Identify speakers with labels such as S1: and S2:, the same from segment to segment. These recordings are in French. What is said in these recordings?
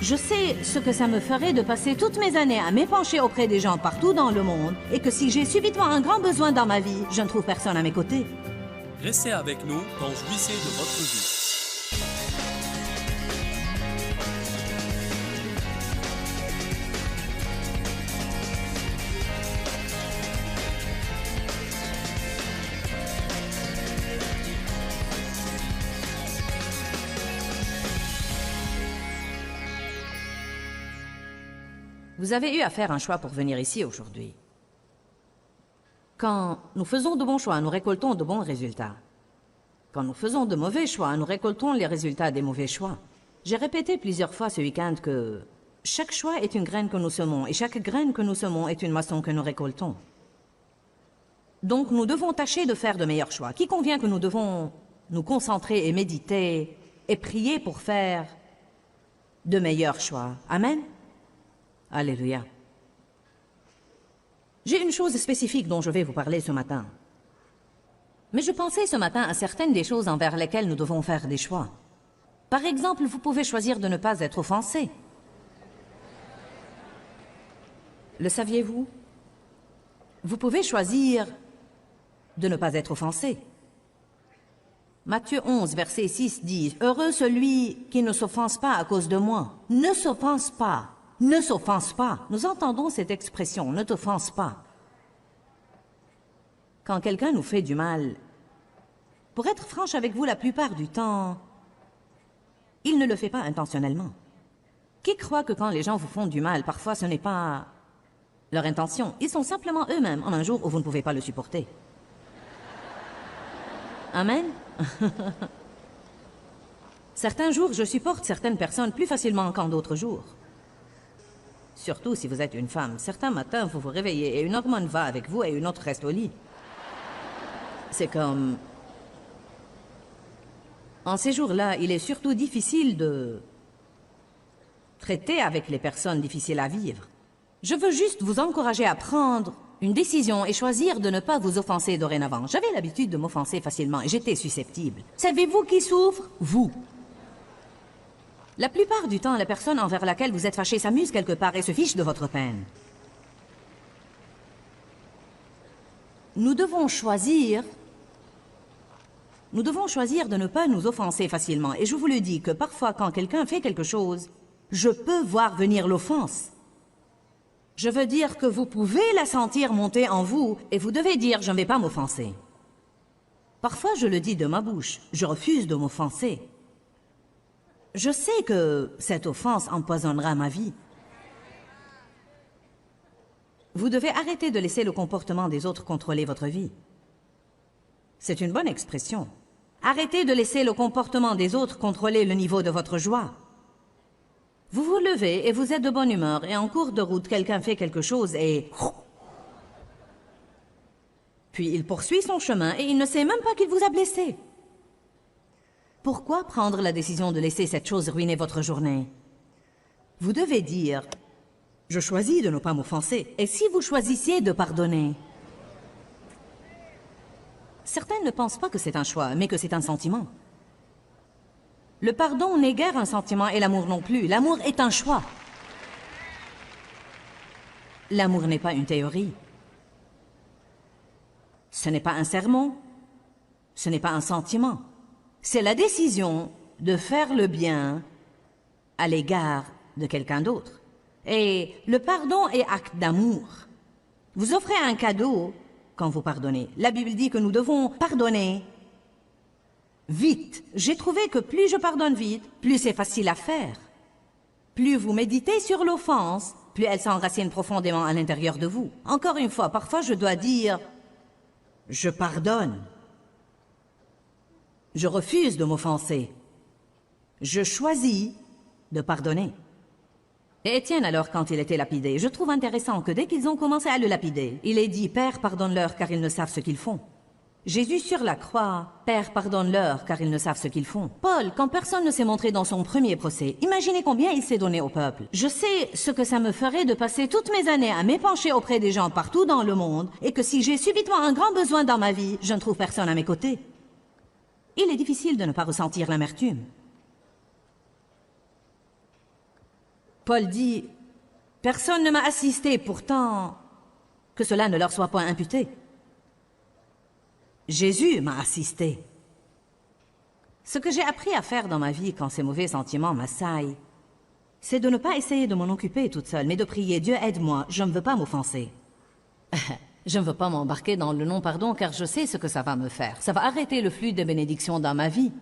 S1: Je sais ce que ça me ferait de passer toutes mes années à m'épancher auprès des gens partout dans le monde et que si j'ai subitement un grand besoin dans ma vie, je ne trouve personne à mes côtés.
S2: Restez avec nous quand jouissez de votre vie.
S1: Vous avez eu à faire un choix pour venir ici aujourd'hui. Quand nous faisons de bons choix, nous récoltons de bons résultats. Quand nous faisons de mauvais choix, nous récoltons les résultats des mauvais choix. J'ai répété plusieurs fois ce week-end que chaque choix est une graine que nous semons, et chaque graine que nous semons est une moisson que nous récoltons. Donc nous devons tâcher de faire de meilleurs choix, qui convient que nous devons nous concentrer et méditer et prier pour faire de meilleurs choix. Amen? Alléluia. J'ai une chose spécifique dont je vais vous parler ce matin. Mais je pensais ce matin à certaines des choses envers lesquelles nous devons faire des choix. Par exemple, vous pouvez choisir de ne pas être offensé. Le saviez-vous? Vous pouvez choisir de ne pas être offensé. Matthieu 11, verset 6 dit « Heureux celui qui ne s'offense pas à cause de moi. » Ne s'offense pas. Ne s'offense pas. Nous entendons cette expression, ne t'offense pas. Quand quelqu'un nous fait du mal, pour être franche avec vous, la plupart du temps, il ne le fait pas intentionnellement. Qui croit que quand les gens vous font du mal, parfois ce n'est pas leur intention. Ils sont simplement eux-mêmes en un jour où vous ne pouvez pas le supporter. Amen. Certains jours, je supporte certaines personnes plus facilement qu'en d'autres jours. Surtout si vous êtes une femme. Certains matins, vous vous réveillez et une hormone va avec vous et une autre reste au lit. C'est comme... En ces jours-là, il est surtout difficile de traiter avec les personnes difficiles à vivre. Je veux juste vous encourager à prendre une décision et choisir de ne pas vous offenser dorénavant. J'avais l'habitude de m'offenser facilement et j'étais susceptible. Savez-vous qui souffre? Vous. La plupart du temps, la personne envers laquelle vous êtes fâché s'amuse quelque part et se fiche de votre peine. Nous devons choisir de ne pas nous offenser facilement. Et je vous le dis que parfois, quand quelqu'un fait quelque chose, je peux voir venir l'offense. Je veux dire que vous pouvez la sentir monter en vous et vous devez dire « je ne vais pas m'offenser ». Parfois, je le dis de ma bouche, je refuse de m'offenser. Je sais que cette offense empoisonnera ma vie. Vous devez arrêter de laisser le comportement des autres contrôler votre vie. C'est une bonne expression. Arrêtez de laisser le comportement des autres contrôler le niveau de votre joie. Vous vous levez et vous êtes de bonne humeur et en cours de route, quelqu'un fait quelque chose et... Puis il poursuit son chemin et il ne sait même pas qu'il vous a blessé. Pourquoi prendre la décision de laisser cette chose ruiner votre journée? Vous devez dire, je choisis de ne pas m'offenser. Et si vous choisissiez de pardonner? Certains ne pensent pas que c'est un choix, mais que c'est un sentiment. Le pardon n'est guère un sentiment et l'amour non plus. L'amour est un choix. L'amour n'est pas une théorie. Ce n'est pas un sermon. Ce n'est pas un sentiment. C'est la décision de faire le bien à l'égard de quelqu'un d'autre. Et le pardon est acte d'amour. Vous offrez un cadeau quand vous pardonnez. La Bible dit que nous devons pardonner vite. J'ai trouvé que plus je pardonne vite, plus c'est facile à faire. Plus vous méditez sur l'offense, plus elle s'enracine profondément à l'intérieur de vous. Encore une fois, parfois je dois dire « je pardonne ». Je refuse de m'offenser. Je choisis de pardonner. Et Étienne, alors, quand il était lapidé, je trouve intéressant que dès qu'ils ont commencé à le lapider, il est dit « Père, pardonne-leur, car ils ne savent ce qu'ils font ». Jésus sur la croix, « Père, pardonne-leur, car ils ne savent ce qu'ils font ». Paul, quand personne ne s'est montré dans son premier procès, imaginez combien il s'est donné au peuple. Je sais ce que ça me ferait de passer toutes mes années à m'épancher auprès des gens partout dans le monde, et que si j'ai subitement un grand besoin dans ma vie, je ne trouve personne à mes côtés. Il est difficile de ne pas ressentir l'amertume. Paul dit, « Personne ne m'a assisté, pourtant que cela ne leur soit point imputé. » Jésus m'a assisté. Ce que j'ai appris à faire dans ma vie quand ces mauvais sentiments m'assaillent, c'est de ne pas essayer de m'en occuper toute seule, mais de prier, « Dieu, aide-moi, je ne veux pas m'offenser. » Je ne veux pas m'embarquer dans le non-pardon car je sais ce que ça va me faire. Ça va arrêter le flux des bénédictions dans ma vie.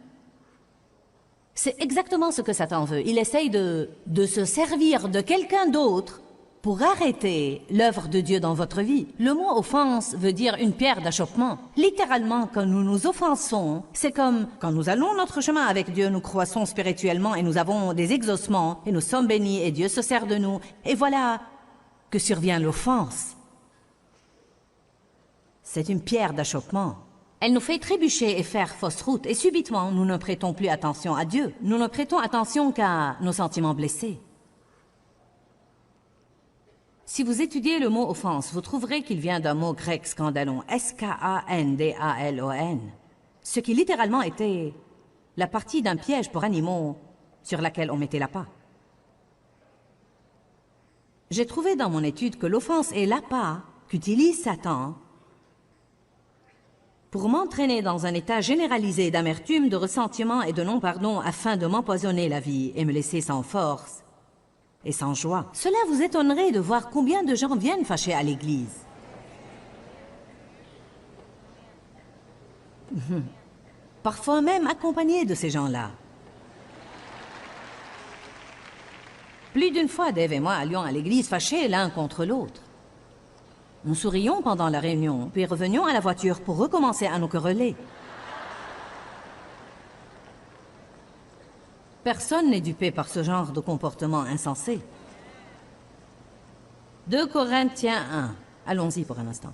S1: C'est exactement ce que Satan veut. Il essaye de se servir de quelqu'un d'autre pour arrêter l'œuvre de Dieu dans votre vie. Le mot « offense » veut dire une pierre d'achoppement. Littéralement, quand nous nous offensons, c'est comme quand nous allons notre chemin avec Dieu, nous croissons spirituellement et nous avons des exaucements et nous sommes bénis et Dieu se sert de nous. Et voilà que survient l'offense. C'est une pierre d'achoppement. Elle nous fait trébucher et faire fausse route, et subitement, nous ne prêtons plus attention à Dieu. Nous ne prêtons attention qu'à nos sentiments blessés. Si vous étudiez le mot « offense », vous trouverez qu'il vient d'un mot grec scandalon, S-K-A-N-D-A-L-O-N, ce qui littéralement était la partie d'un piège pour animaux sur laquelle on mettait l'appât. J'ai trouvé dans mon étude que l'offense est l'appât qu'utilise Satan pour m'entraîner dans un état généralisé d'amertume, de ressentiment et de non-pardon afin de m'empoisonner la vie et me laisser sans force et sans joie. Cela vous étonnerait de voir combien de gens viennent fâchés à l'église. Parfois même accompagnés de ces gens-là. Plus d'une fois, Dave et moi allions à l'église fâchés l'un contre l'autre. Nous sourions pendant la réunion, puis revenions à la voiture pour recommencer à nous quereller. Personne n'est dupé par ce genre de comportement insensé. 2 Corinthiens 1. Allons-y pour un instant.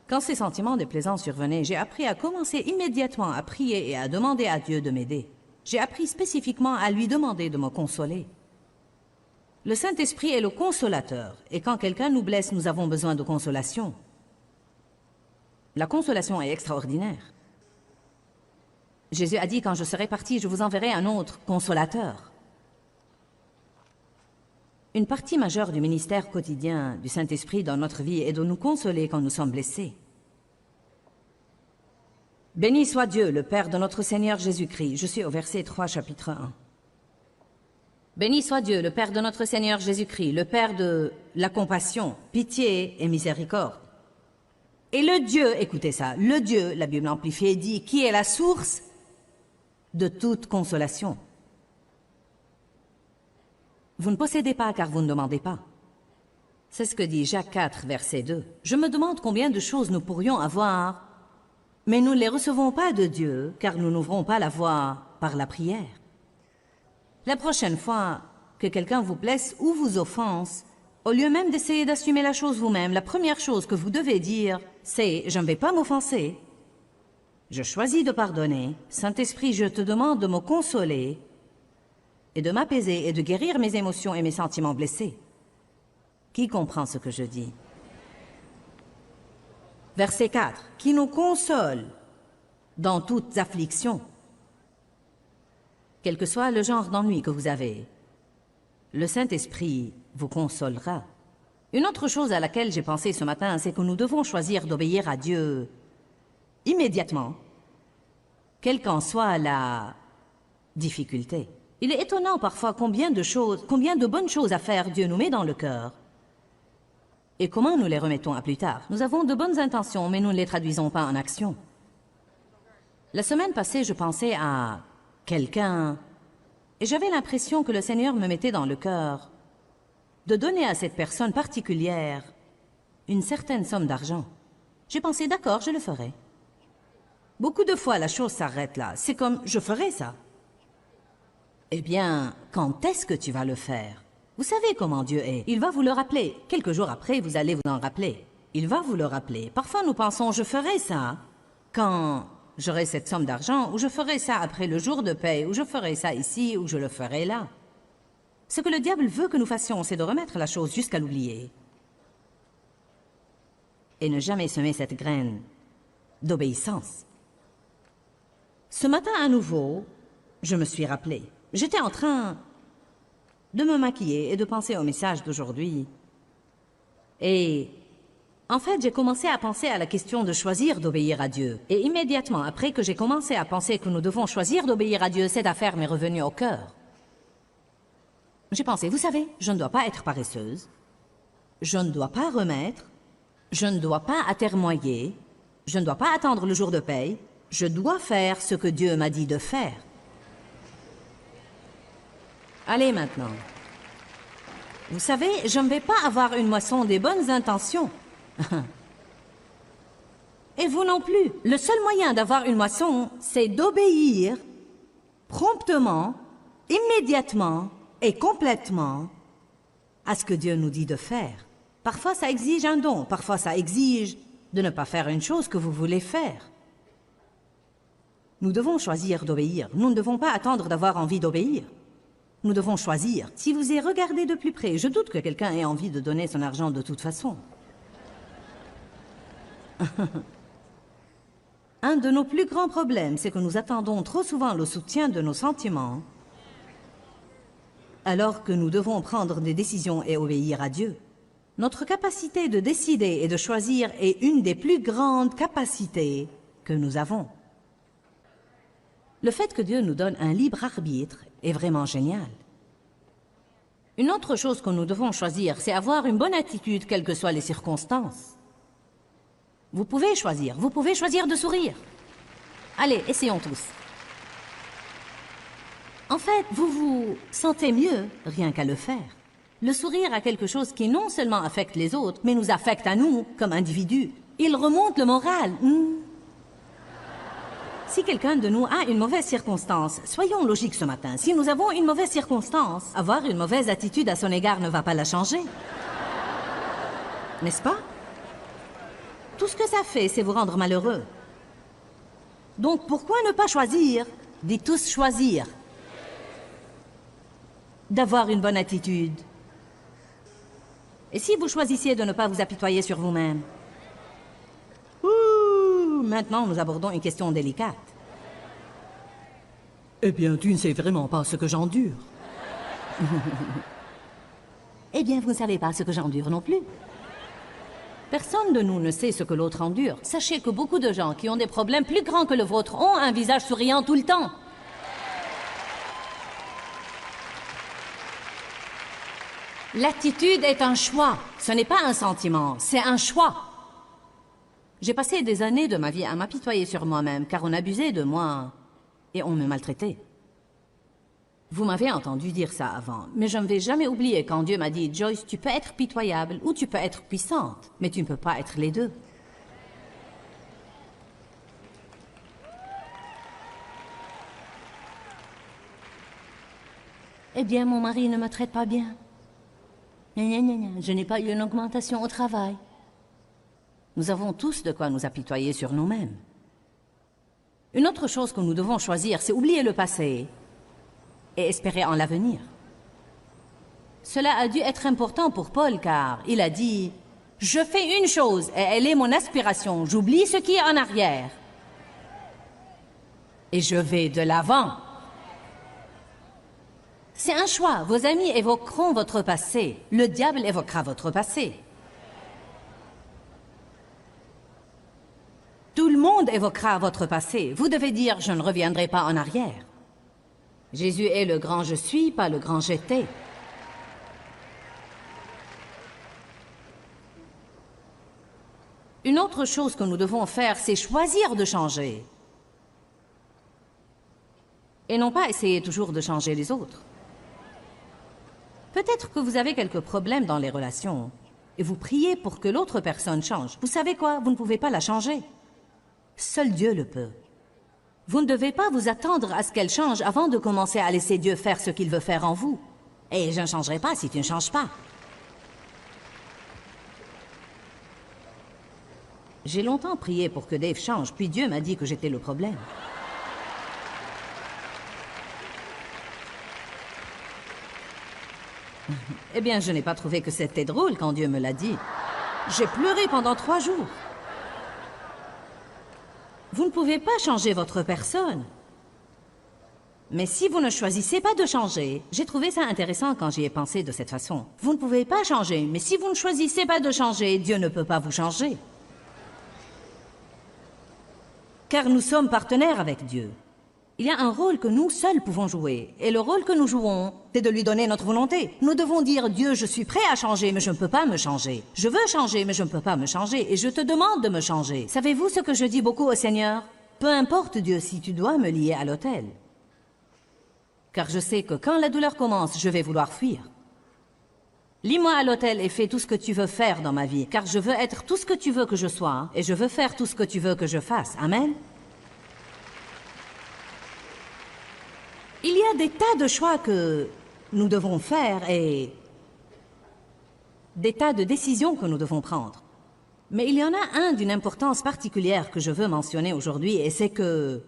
S1: Quand ces sentiments déplaisants survenaient, j'ai appris à commencer immédiatement à prier et à demander à Dieu de m'aider. J'ai appris spécifiquement à lui demander de me consoler. Le Saint-Esprit est le consolateur, et quand quelqu'un nous blesse, nous avons besoin de consolation. La consolation est extraordinaire. Jésus a dit, quand je serai parti, je vous enverrai un autre consolateur. Une partie majeure du ministère quotidien du Saint-Esprit dans notre vie est de nous consoler quand nous sommes blessés. Béni soit Dieu, le Père de notre Seigneur Jésus-Christ. Je suis au verset 3, chapitre 1. Béni soit Dieu, le Père de notre Seigneur Jésus-Christ, le Père de la compassion, pitié et miséricorde. Et le Dieu, écoutez ça, le Dieu, la Bible amplifiée dit, qui est la source de toute consolation. Vous ne possédez pas car vous ne demandez pas. C'est ce que dit Jacques 4, verset 2. Je me demande combien de choses nous pourrions avoir, mais nous ne les recevons pas de Dieu car nous n'ouvrons pas la voie par la prière. La prochaine fois que quelqu'un vous blesse ou vous offense, au lieu même d'essayer d'assumer la chose vous-même, la première chose que vous devez dire, c'est « Je ne vais pas m'offenser. Je choisis de pardonner. Saint-Esprit, je te demande de me consoler et de m'apaiser et de guérir mes émotions et mes sentiments blessés. » Qui comprend ce que je dis? Verset 4. Qui nous console dans toute affliction. Quel que soit le genre d'ennui que vous avez, le Saint-Esprit vous consolera. Une autre chose à laquelle j'ai pensé ce matin, c'est que nous devons choisir d'obéir à Dieu immédiatement, quelle qu'en soit la difficulté. Il est étonnant parfois combien de bonnes choses à faire Dieu nous met dans le cœur. Et comment nous les remettons à plus tard? Nous avons de bonnes intentions, mais nous ne les traduisons pas en action. La semaine passée, je pensais à quelqu'un, et j'avais l'impression que le Seigneur me mettait dans le cœur de donner à cette personne particulière une certaine somme d'argent. J'ai pensé, d'accord, je le ferai. Beaucoup de fois, la chose s'arrête là. C'est comme, je ferai ça. Eh bien, quand est-ce que tu vas le faire? Vous savez comment Dieu est. Il va vous le rappeler. Quelques jours après, vous allez vous en rappeler. Il va vous le rappeler. Parfois, nous pensons, je ferai ça quand j'aurai cette somme d'argent, ou je ferai ça après le jour de paie, ou je ferai ça ici, ou je le ferai là. Ce que le diable veut que nous fassions, c'est de remettre la chose jusqu'à l'oublier. Et ne jamais semer cette graine d'obéissance. Ce matin à nouveau, je me suis rappelé. J'étais en train de me maquiller et de penser au message d'aujourd'hui. Et en fait, j'ai commencé à penser à la question de choisir d'obéir à Dieu. Et immédiatement après que j'ai commencé à penser que nous devons choisir d'obéir à Dieu, cette affaire m'est revenue au cœur. J'ai pensé, vous savez, je ne dois pas être paresseuse, je ne dois pas remettre, je ne dois pas atermoyer, je ne dois pas attendre le jour de paye, je dois faire ce que Dieu m'a dit de faire. Allez maintenant. Vous savez, je ne vais pas avoir une moisson des bonnes intentions. Et vous non plus. Le seul moyen d'avoir une moisson, c'est d'obéir promptement, immédiatement et complètement à ce que Dieu nous dit de faire. Parfois, ça exige un don. Parfois, ça exige de ne pas faire une chose que vous voulez faire. Nous devons choisir d'obéir. Nous ne devons pas attendre d'avoir envie d'obéir. Nous devons choisir. Si vous y regardez de plus près, je doute que quelqu'un ait envie de donner son argent de toute façon. Un de nos plus grands problèmes, c'est que nous attendons trop souvent le soutien de nos sentiments, alors que nous devons prendre des décisions et obéir à Dieu. Notre capacité de décider et de choisir est une des plus grandes capacités que nous avons. Le fait que Dieu nous donne un libre arbitre est vraiment génial. Une autre chose que nous devons choisir, c'est avoir une bonne attitude, quelles que soient les circonstances. Vous pouvez choisir de sourire. Allez, essayons tous. En fait, vous vous sentez mieux rien qu'à le faire. Le sourire a quelque chose qui non seulement affecte les autres, mais nous affecte à nous comme individus. Il remonte le moral. Si quelqu'un de nous a une mauvaise circonstance, soyons logiques ce matin. Si nous avons une mauvaise circonstance, avoir une mauvaise attitude à son égard ne va pas la changer. N'est-ce pas? Tout ce que ça fait, c'est vous rendre malheureux. Donc pourquoi ne pas choisir, dites tous choisir, d'avoir une bonne attitude? Et si vous choisissiez de ne pas vous apitoyer sur vous-même? Maintenant, nous abordons une question délicate. Eh bien, tu ne sais vraiment pas ce que j'endure. Eh bien, vous ne savez pas ce que j'endure non plus. Personne de nous ne sait ce que l'autre endure. Sachez que beaucoup de gens qui ont des problèmes plus grands que le vôtre ont un visage souriant tout le temps. L'attitude est un choix. Ce n'est pas un sentiment, c'est un choix. J'ai passé des années de ma vie à m'apitoyer sur moi-même, car on abusait de moi et on me maltraitait. Vous m'avez entendu dire ça avant, mais je ne vais jamais oublier quand Dieu m'a dit « Joyce, tu peux être pitoyable ou tu peux être puissante, mais tu ne peux pas être les deux. » Eh bien, mon mari ne me traite pas bien. Je n'ai pas eu une augmentation au travail. Nous avons tous de quoi nous apitoyer sur nous-mêmes. Une autre chose que nous devons choisir, c'est oublier le passé et espérer en l'avenir. Cela a dû être important pour Paul, car il a dit « Je fais une chose, et elle est mon aspiration. J'oublie ce qui est en arrière. Et je vais de l'avant. » C'est un choix. Vos amis évoqueront votre passé. Le diable évoquera votre passé. Tout le monde évoquera votre passé. Vous devez dire « Je ne reviendrai pas en arrière ». Jésus est le grand je suis, pas le grand j'étais. Une autre chose que nous devons faire, c'est choisir de changer. Et non pas essayer toujours de changer les autres. Peut-être que vous avez quelques problèmes dans les relations, et vous priez pour que l'autre personne change. Vous savez quoi? Vous ne pouvez pas la changer. Seul Dieu le peut. Vous ne devez pas vous attendre à ce qu'elle change avant de commencer à laisser Dieu faire ce qu'il veut faire en vous. Et je ne changerai pas si tu ne changes pas. J'ai longtemps prié pour que Dave change, puis Dieu m'a dit que j'étais le problème. Eh bien, je n'ai pas trouvé que c'était drôle quand Dieu me l'a dit. J'ai pleuré pendant 3 jours. Vous ne pouvez pas changer votre personne. Mais si vous ne choisissez pas de changer, j'ai trouvé ça intéressant quand j'y ai pensé de cette façon. Vous ne pouvez pas changer, mais si vous ne choisissez pas de changer, Dieu ne peut pas vous changer. Car nous sommes partenaires avec Dieu. Il y a un rôle que nous seuls pouvons jouer. Et le rôle que nous jouons, c'est de lui donner notre volonté. Nous devons dire, Dieu, je suis prêt à changer, mais je ne peux pas me changer. Je veux changer, mais je ne peux pas me changer. Et je te demande de me changer. Savez-vous ce que je dis beaucoup au Seigneur? Peu importe, Dieu, si tu dois me lier à l'autel. Car je sais que quand la douleur commence, je vais vouloir fuir. Lis-moi à l'autel et fais tout ce que tu veux faire dans ma vie, car je veux être tout ce que tu veux que je sois, et je veux faire tout ce que tu veux que je fasse. Amen. Il y a des tas de choix que nous devons faire et des tas de décisions que nous devons prendre. Mais il y en a un d'une importance particulière que je veux mentionner aujourd'hui, et c'est que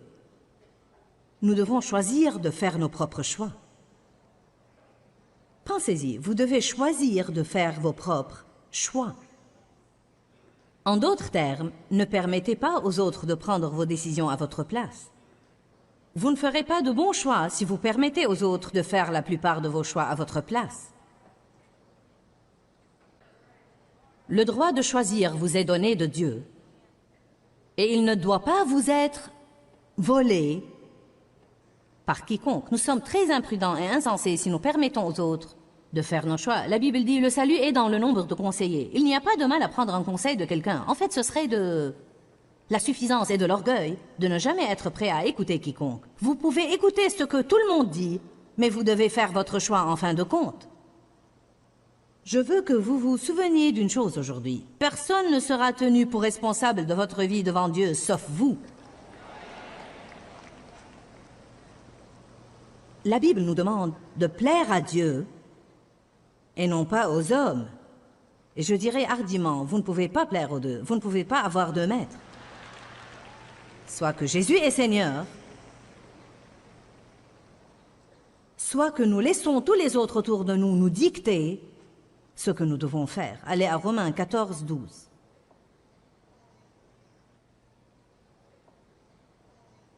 S1: nous devons choisir de faire nos propres choix. Pensez-y, vous devez choisir de faire vos propres choix. En d'autres termes, ne permettez pas aux autres de prendre vos décisions à votre place. Vous ne ferez pas de bons choix si vous permettez aux autres de faire la plupart de vos choix à votre place. Le droit de choisir vous est donné de Dieu, et il ne doit pas vous être volé par quiconque. Nous sommes très imprudents et insensés si nous permettons aux autres de faire nos choix. La Bible dit, le salut est dans le nombre de conseillers. Il n'y a pas de mal à prendre un conseil de quelqu'un. En fait, ce serait de la suffisance et de l'orgueil de ne jamais être prêt à écouter quiconque. Vous pouvez écouter ce que tout le monde dit, mais vous devez faire votre choix en fin de compte. Je veux que vous vous souveniez d'une chose aujourd'hui. Personne ne sera tenu pour responsable de votre vie devant Dieu, sauf vous. La Bible nous demande de plaire à Dieu et non pas aux hommes. Et je dirais hardiment, vous ne pouvez pas plaire aux deux, vous ne pouvez pas avoir deux maîtres. Soit que Jésus est Seigneur, soit que nous laissons tous les autres autour de nous dicter ce que nous devons faire. Allez à Romains 14, 12.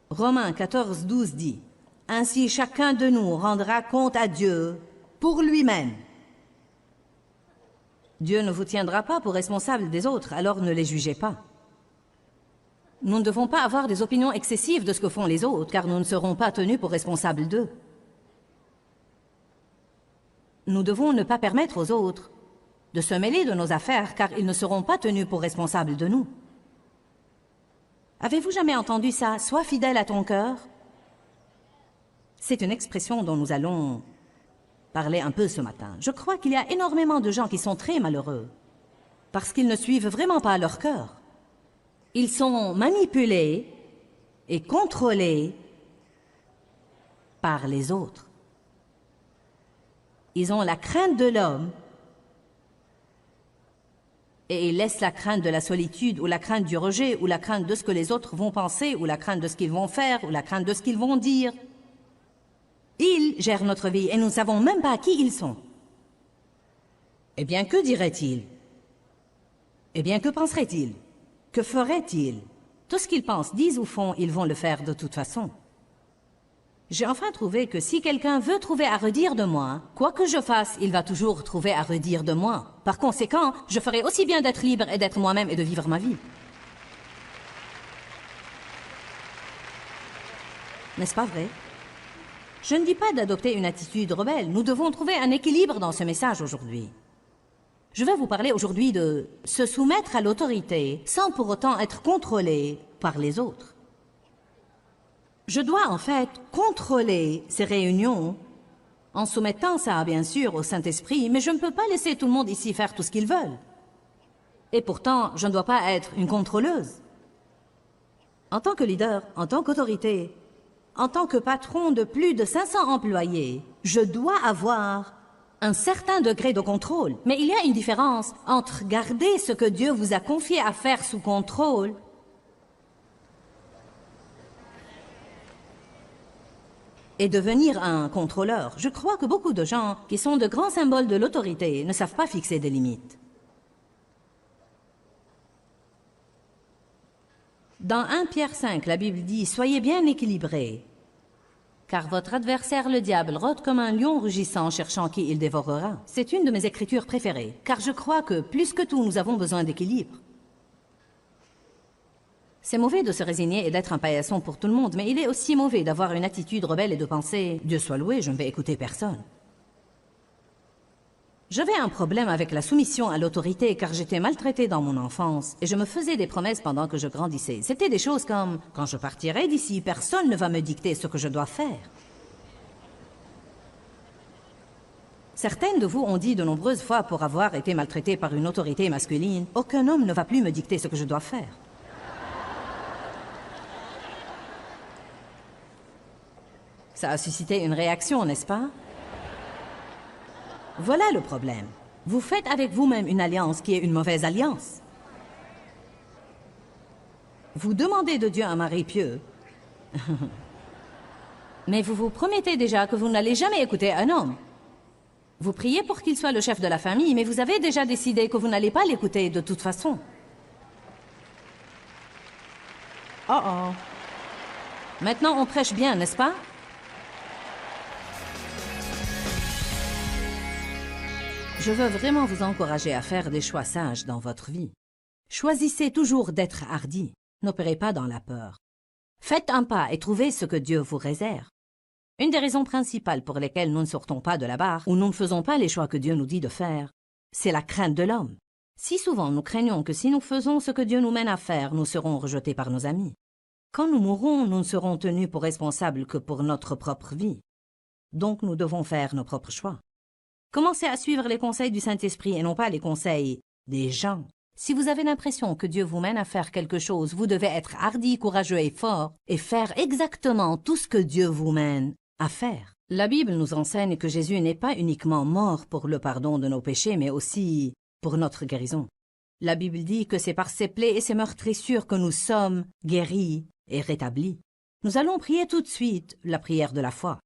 S1: Romains 14, 12 dit, « Ainsi chacun de nous rendra compte à Dieu pour lui-même. » Dieu ne vous tiendra pas pour responsable des autres, alors ne les jugez pas. Nous ne devons pas avoir des opinions excessives de ce que font les autres, car nous ne serons pas tenus pour responsables d'eux. Nous devons ne pas permettre aux autres de se mêler de nos affaires, car ils ne seront pas tenus pour responsables de nous. Avez-vous jamais entendu ça? Sois fidèle à ton cœur. C'est une expression dont nous allons parler un peu ce matin. Je crois qu'il y a énormément de gens qui sont très malheureux parce qu'ils ne suivent vraiment pas leur cœur. Ils sont manipulés et contrôlés par les autres. Ils ont la crainte de l'homme et ils laissent la crainte de la solitude ou la crainte du rejet ou la crainte de ce que les autres vont penser ou la crainte de ce qu'ils vont faire ou la crainte de ce qu'ils vont dire. Ils gèrent notre vie et nous ne savons même pas qui ils sont. Eh bien, que diraient-ils? Eh bien, que penseraient-ils? Que feraient-ils? Tout ce qu'ils pensent, disent ou font, ils vont le faire de toute façon. J'ai enfin trouvé que si quelqu'un veut trouver à redire de moi, quoi que je fasse, il va toujours trouver à redire de moi. Par conséquent, je ferai aussi bien d'être libre et d'être moi-même et de vivre ma vie. N'est-ce pas vrai? Je ne dis pas d'adopter une attitude rebelle. Nous devons trouver un équilibre dans ce message aujourd'hui. Je vais vous parler aujourd'hui de se soumettre à l'autorité sans pour autant être contrôlé par les autres. Je dois en fait contrôler ces réunions en soumettant ça, bien sûr, au Saint-Esprit, mais je ne peux pas laisser tout le monde ici faire tout ce qu'ils veulent. Et pourtant, je ne dois pas être une contrôleuse. En tant que leader, en tant qu'autorité, en tant que patron de plus de 500 employés, je dois avoir un certain degré de contrôle. Mais il y a une différence entre garder ce que Dieu vous a confié à faire sous contrôle et devenir un contrôleur. Je crois que beaucoup de gens qui sont de grands symboles de l'autorité ne savent pas fixer des limites. Dans 1 Pierre 5, la Bible dit « Soyez bien équilibrés, Car votre adversaire le diable rôde comme un lion rugissant cherchant qui il dévorera. C'est une de mes écritures préférées, car je crois que plus que tout nous avons besoin d'équilibre. C'est mauvais de se résigner et d'être un paillasson pour tout le monde, mais il est aussi mauvais d'avoir une attitude rebelle et de penser « Dieu soit loué, je ne vais écouter personne ». J'avais un problème avec la soumission à l'autorité car j'étais maltraitée dans mon enfance et je me faisais des promesses pendant que je grandissais. C'était des choses comme « Quand je partirai d'ici, personne ne va me dicter ce que je dois faire ». Certaines de vous ont dit de nombreuses fois pour avoir été maltraitées par une autorité masculine « Aucun homme ne va plus me dicter ce que je dois faire ». Ça a suscité une réaction, n'est-ce pas? Voilà le problème. Vous faites avec vous-même une alliance qui est une mauvaise alliance. Vous demandez de Dieu un mari pieux. Mais vous vous promettez déjà que vous n'allez jamais écouter un homme. Vous priez pour qu'il soit le chef de la famille, mais vous avez déjà décidé que vous n'allez pas l'écouter de toute façon. Oh oh. Maintenant, on prêche bien, n'est-ce pas? Je veux vraiment vous encourager à faire des choix sages dans votre vie. Choisissez toujours d'être hardi. N'opérez pas dans la peur. Faites un pas et trouvez ce que Dieu vous réserve. Une des raisons principales pour lesquelles nous ne sortons pas de la barre ou nous ne faisons pas les choix que Dieu nous dit de faire, c'est la crainte de l'homme. Si souvent nous craignons que si nous faisons ce que Dieu nous mène à faire, nous serons rejetés par nos amis. Quand nous mourrons, nous ne serons tenus pour responsables que pour notre propre vie. Donc nous devons faire nos propres choix. Commencez à suivre les conseils du Saint-Esprit et non pas les conseils des gens. Si vous avez l'impression que Dieu vous mène à faire quelque chose, vous devez être hardi, courageux et fort et faire exactement tout ce que Dieu vous mène à faire. La Bible nous enseigne que Jésus n'est pas uniquement mort pour le pardon de nos péchés, mais aussi pour notre guérison. La Bible dit que c'est par ses plaies et ses meurtrissures que nous sommes guéris et rétablis. Nous allons prier tout de suite la prière de la foi.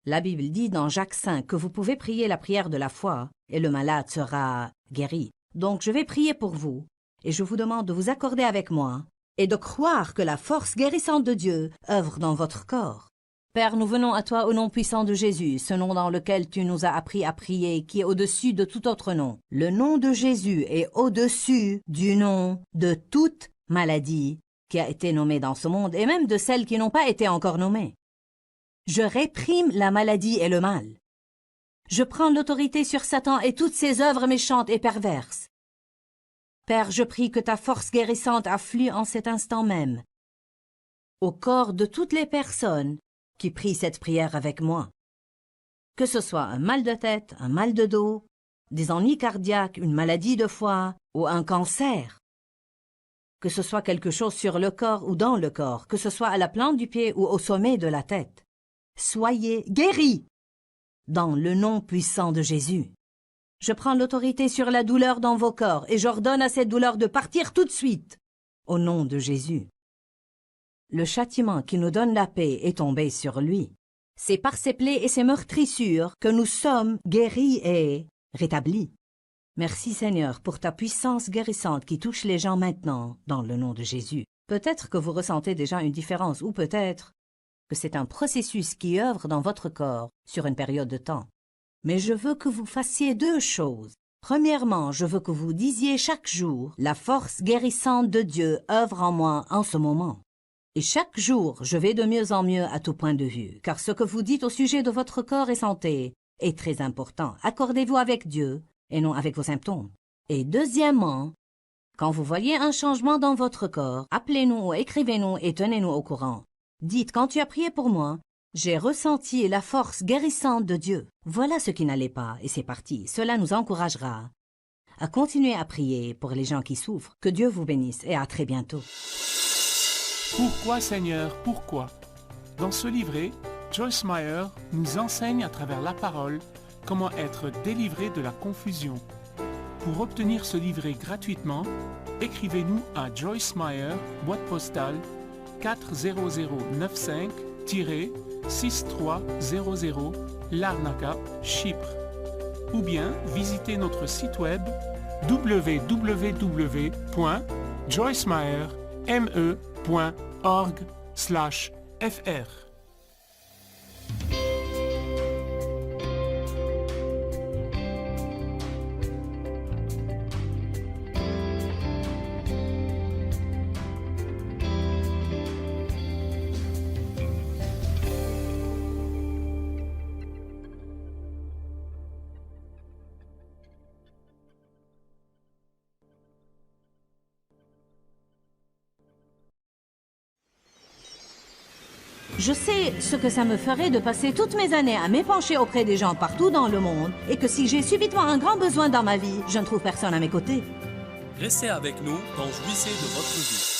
S1: La Bible dit dans Jacques 5 que vous pouvez prier la prière de la foi et le malade sera guéri. Donc je vais prier pour vous et je vous demande de vous accorder avec moi et de croire que la force guérissante de Dieu œuvre dans votre corps. Père, nous venons à toi au nom puissant de Jésus, ce nom dans lequel tu nous as appris à prier, qui est au-dessus de tout autre nom. Le nom de Jésus est au-dessus du nom de toute maladie qui a été nommée dans ce monde et même de celles qui n'ont pas été encore nommées. Je réprime la maladie et le mal. Je prends l'autorité sur Satan et toutes ses œuvres méchantes et perverses. Père, je prie que ta force guérissante afflue en cet instant même au corps de toutes les personnes qui prient cette prière avec moi. Que ce soit un mal de tête, un mal de dos, des ennuis cardiaques, une maladie de foie ou un cancer. Que ce soit quelque chose sur le corps ou dans le corps, que ce soit à la plante du pied ou au sommet de la tête. Soyez guéris dans le nom puissant de Jésus. Je prends l'autorité sur la douleur dans vos corps et j'ordonne à cette douleur de partir tout de suite, au nom de Jésus. Le châtiment qui nous donne la paix est tombé sur lui. C'est par ses plaies et ses meurtrissures que nous sommes guéris et rétablis. Merci Seigneur pour ta puissance guérissante qui touche les gens maintenant, dans le nom de Jésus. Peut-être que vous ressentez déjà une différence ou peut-être que c'est un processus qui œuvre dans votre corps sur une période de temps. Mais je veux que vous fassiez deux choses. Premièrement, je veux que vous disiez chaque jour « La force guérissante de Dieu œuvre en moi en ce moment ». Et chaque jour, je vais de mieux en mieux à tout point de vue, car ce que vous dites au sujet de votre corps et santé est très important. Accordez-vous avec Dieu et non avec vos symptômes. Et deuxièmement, quand vous voyez un changement dans votre corps, appelez-nous ou écrivez-nous et tenez-nous au courant. Dites, quand tu as prié pour moi, j'ai ressenti la force guérissante de Dieu. Voilà ce qui n'allait pas, et c'est parti. Cela nous encouragera à continuer à prier pour les gens qui souffrent. Que Dieu vous bénisse et à très bientôt.
S2: Pourquoi Seigneur, pourquoi? Dans ce livret, Joyce Meyer nous enseigne à travers la parole comment être délivré de la confusion. Pour obtenir ce livret gratuitement, écrivez-nous à Joyce Meyer, boîte postale 40095-6300 Larnaca, Chypre. Ou bien visitez notre site web www.joycemeyer.org/fr.
S1: Je sais ce que ça me ferait de passer toutes mes années à m'épancher auprès des gens partout dans le monde et que si j'ai subitement un grand besoin dans ma vie, je ne trouve personne à mes côtés.
S3: Restez avec nous quand Jouissez de votre vie.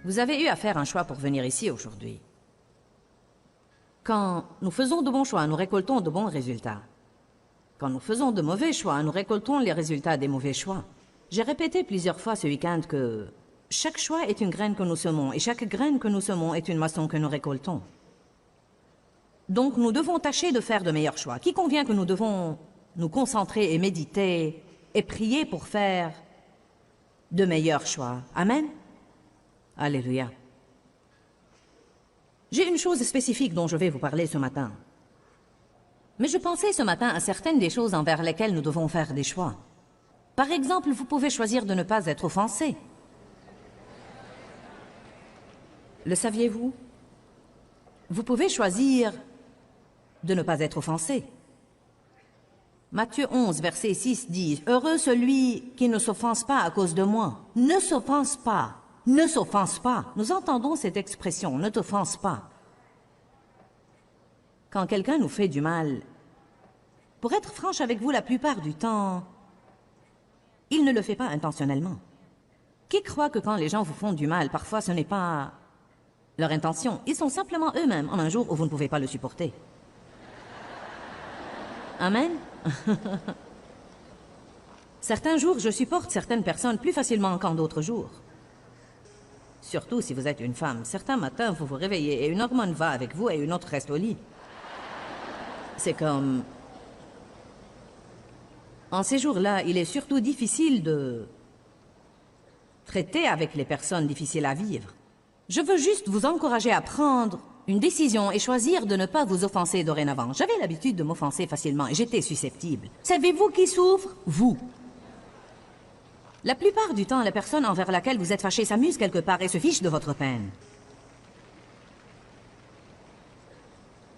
S1: Vous avez eu à faire un choix pour venir ici aujourd'hui. Quand nous faisons de bons choix, nous récoltons de bons résultats. Quand nous faisons de mauvais choix, nous récoltons les résultats des mauvais choix. J'ai répété plusieurs fois ce week-end que chaque choix est une graine que nous semons, et chaque graine que nous semons est une moisson que nous récoltons. Donc nous devons tâcher de faire de meilleurs choix, qui convient que nous devons nous concentrer et méditer et prier pour faire de meilleurs choix. Amen. Alléluia. J'ai une chose spécifique dont je vais vous parler ce matin. Mais je pensais ce matin à certaines des choses envers lesquelles nous devons faire des choix. Par exemple, vous pouvez choisir de ne pas être offensé. Le saviez-vous? Vous pouvez choisir de ne pas être offensé. Matthieu 11, verset 6 dit « Heureux celui qui ne s'offense pas à cause de moi. » Ne s'offense pas. Ne s'offense pas. Nous entendons cette expression, ne t'offense pas. Quand quelqu'un nous fait du mal, pour être franche avec vous, la plupart du temps, il ne le fait pas intentionnellement. Qui croit que quand les gens vous font du mal, parfois ce n'est pas leur intention. Ils sont simplement eux-mêmes en un jour où vous ne pouvez pas le supporter. Amen. Certains jours, je supporte certaines personnes plus facilement qu'en d'autres jours. Surtout si vous êtes une femme. Certains matins, vous vous réveillez et une hormone va avec vous et une autre reste au lit. C'est comme... En ces jours-là, il est surtout difficile de traiter avec les personnes difficiles à vivre. Je veux juste vous encourager à prendre une décision et choisir de ne pas vous offenser dorénavant. J'avais l'habitude de m'offenser facilement et j'étais susceptible. Savez-vous qui souffre? Vous. La plupart du temps, la personne envers laquelle vous êtes fâché s'amuse quelque part et se fiche de votre peine.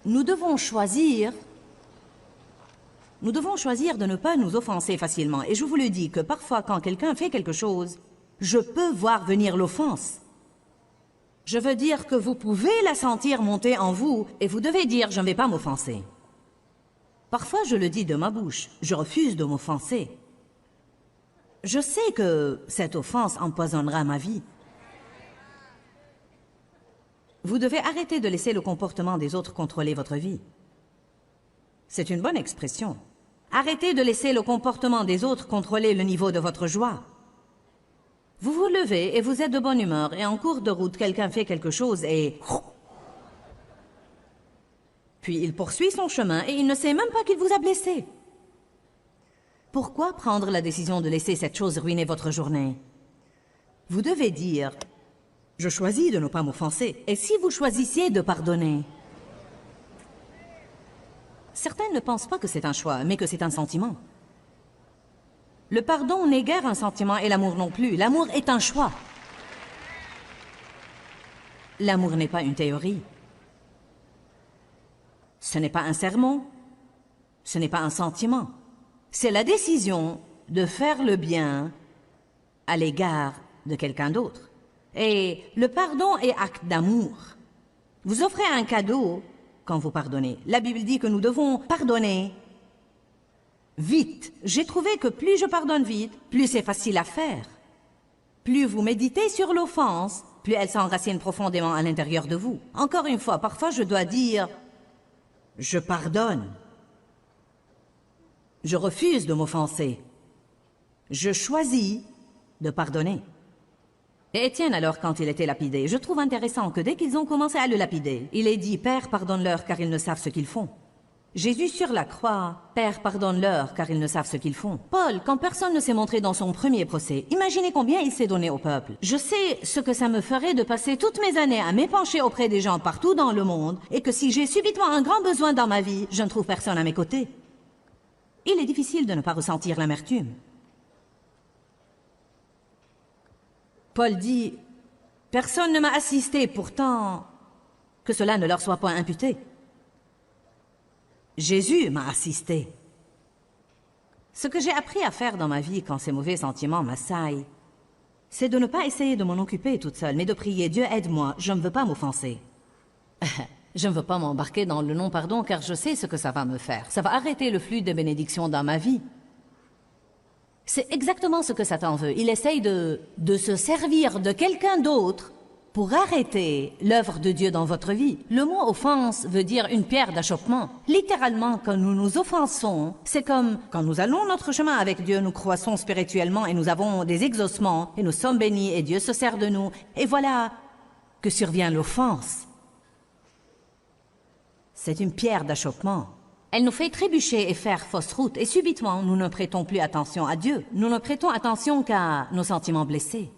S1: Nous devons choisir de ne pas nous offenser facilement. Et je vous le dis que parfois, quand quelqu'un fait quelque chose, je peux voir venir l'offense. Je veux dire que vous pouvez la sentir monter en vous et vous devez dire « je ne vais pas m'offenser ». Parfois, je le dis de ma bouche, je refuse de m'offenser. Je sais que cette offense empoisonnera ma vie. Vous devez arrêter de laisser le comportement des autres contrôler votre vie. C'est une bonne expression. Arrêtez de laisser le comportement des autres contrôler le niveau de votre joie. Vous vous levez et vous êtes de bonne humeur et en cours de route, quelqu'un fait quelque chose et... Puis il poursuit son chemin et il ne sait même pas qu'il vous a blessé. Pourquoi prendre la décision de laisser cette chose ruiner votre journée? Vous devez dire, je choisis de ne pas m'offenser. Et si vous choisissiez de pardonner? Certains ne pensent pas que c'est un choix, mais que c'est un sentiment. Le pardon n'est guère un sentiment et l'amour non plus. L'amour est un choix. L'amour n'est pas une théorie. Ce n'est pas un sermon. Ce n'est pas un sentiment. C'est la décision de faire le bien à l'égard de quelqu'un d'autre. Et le pardon est acte d'amour. Vous offrez un cadeau quand vous pardonnez. La Bible dit que nous devons pardonner vite. J'ai trouvé que plus je pardonne vite, plus c'est facile à faire. Plus vous méditez sur l'offense, plus elle s'enracine profondément à l'intérieur de vous. Encore une fois, parfois je dois dire « je pardonne ». Je refuse de m'offenser. Je choisis de pardonner. Et Étienne, alors, quand il était lapidé, je trouve intéressant que dès qu'ils ont commencé à le lapider, il est dit « Père, pardonne-leur, car ils ne savent ce qu'ils font ». Jésus sur la croix, « Père, pardonne-leur, car ils ne savent ce qu'ils font ». Paul, quand personne ne s'est montré dans son premier procès, imaginez combien il s'est donné au peuple. Je sais ce que ça me ferait de passer toutes mes années à m'épancher auprès des gens partout dans le monde, et que si j'ai subitement un grand besoin dans ma vie, je ne trouve personne à mes côtés. Il est difficile de ne pas ressentir l'amertume. Paul dit, « Personne ne m'a assisté, pourtant que cela ne leur soit point imputé. » Jésus m'a assisté. Ce que j'ai appris à faire dans ma vie quand ces mauvais sentiments m'assaillent, c'est de ne pas essayer de m'en occuper toute seule, mais de prier, « Dieu, aide-moi, je ne veux pas m'offenser. » Je ne veux pas m'embarquer dans le non-pardon car je sais ce que ça va me faire. Ça va arrêter le flux des bénédictions dans ma vie. C'est exactement ce que Satan veut. Il essaye de se servir de quelqu'un d'autre pour arrêter l'œuvre de Dieu dans votre vie. Le mot offense veut dire une pierre d'achoppement. Littéralement, quand nous nous offensons, c'est comme quand nous allons notre chemin avec Dieu, nous croissons spirituellement et nous avons des exaucements et nous sommes bénis et Dieu se sert de nous. Et voilà que survient l'offense. C'est une pierre d'achoppement. Elle nous fait trébucher et faire fausse route, et subitement, nous ne prêtons plus attention à Dieu. Nous ne prêtons attention qu'à nos sentiments blessés.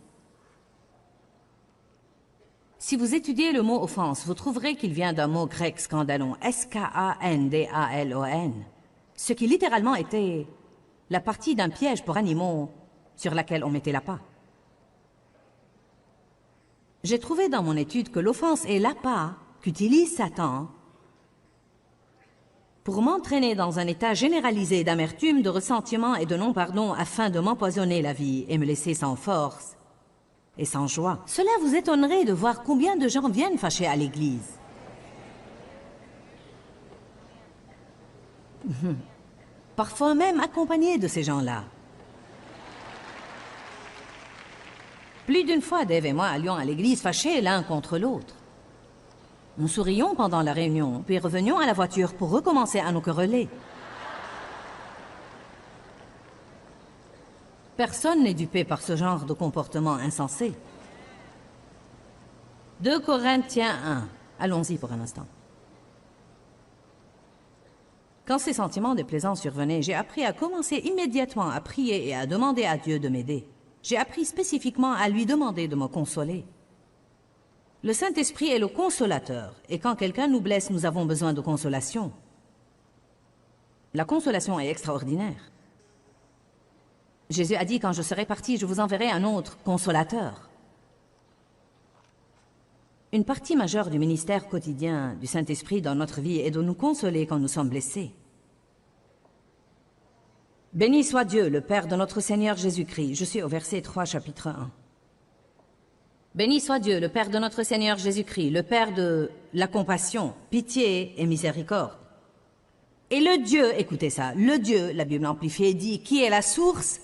S1: Si vous étudiez le mot offense, vous trouverez qu'il vient d'un mot grec scandalon, S-K-A-N-D-A-L-O-N, ce qui littéralement était la partie d'un piège pour animaux sur laquelle on mettait l'appât. J'ai trouvé dans mon étude que l'offense est l'appât qu'utilise Satan pour m'entraîner dans un état généralisé d'amertume, de ressentiment et de non-pardon afin de m'empoisonner la vie et me laisser sans force et sans joie. Cela vous étonnerait de voir combien de gens viennent fâchés à l'église. Parfois même accompagnés de ces gens-là. Plus d'une fois, Dave et moi allions à l'église fâchés l'un contre l'autre. Nous sourions pendant la réunion, puis revenions à la voiture pour recommencer à nous quereller. Personne n'est dupé par ce genre de comportement insensé. 2 Corinthiens 1. Allons-y pour un instant. Quand ces sentiments déplaisants survenaient, j'ai appris à commencer immédiatement à prier et à demander à Dieu de m'aider. J'ai appris spécifiquement à lui demander de me consoler. Le Saint-Esprit est le consolateur, et quand quelqu'un nous blesse, nous avons besoin de consolation. La consolation est extraordinaire. Jésus a dit, quand je serai parti, je vous enverrai un autre consolateur. Une partie majeure du ministère quotidien du Saint-Esprit dans notre vie est de nous consoler quand nous sommes blessés. Béni soit Dieu, le Père de notre Seigneur Jésus-Christ. Je suis au verset 3, chapitre 1. Béni soit Dieu, le Père de notre Seigneur Jésus-Christ, le Père de la compassion, pitié et miséricorde. Et le Dieu, écoutez ça, le Dieu, la Bible amplifiée dit, qui est la source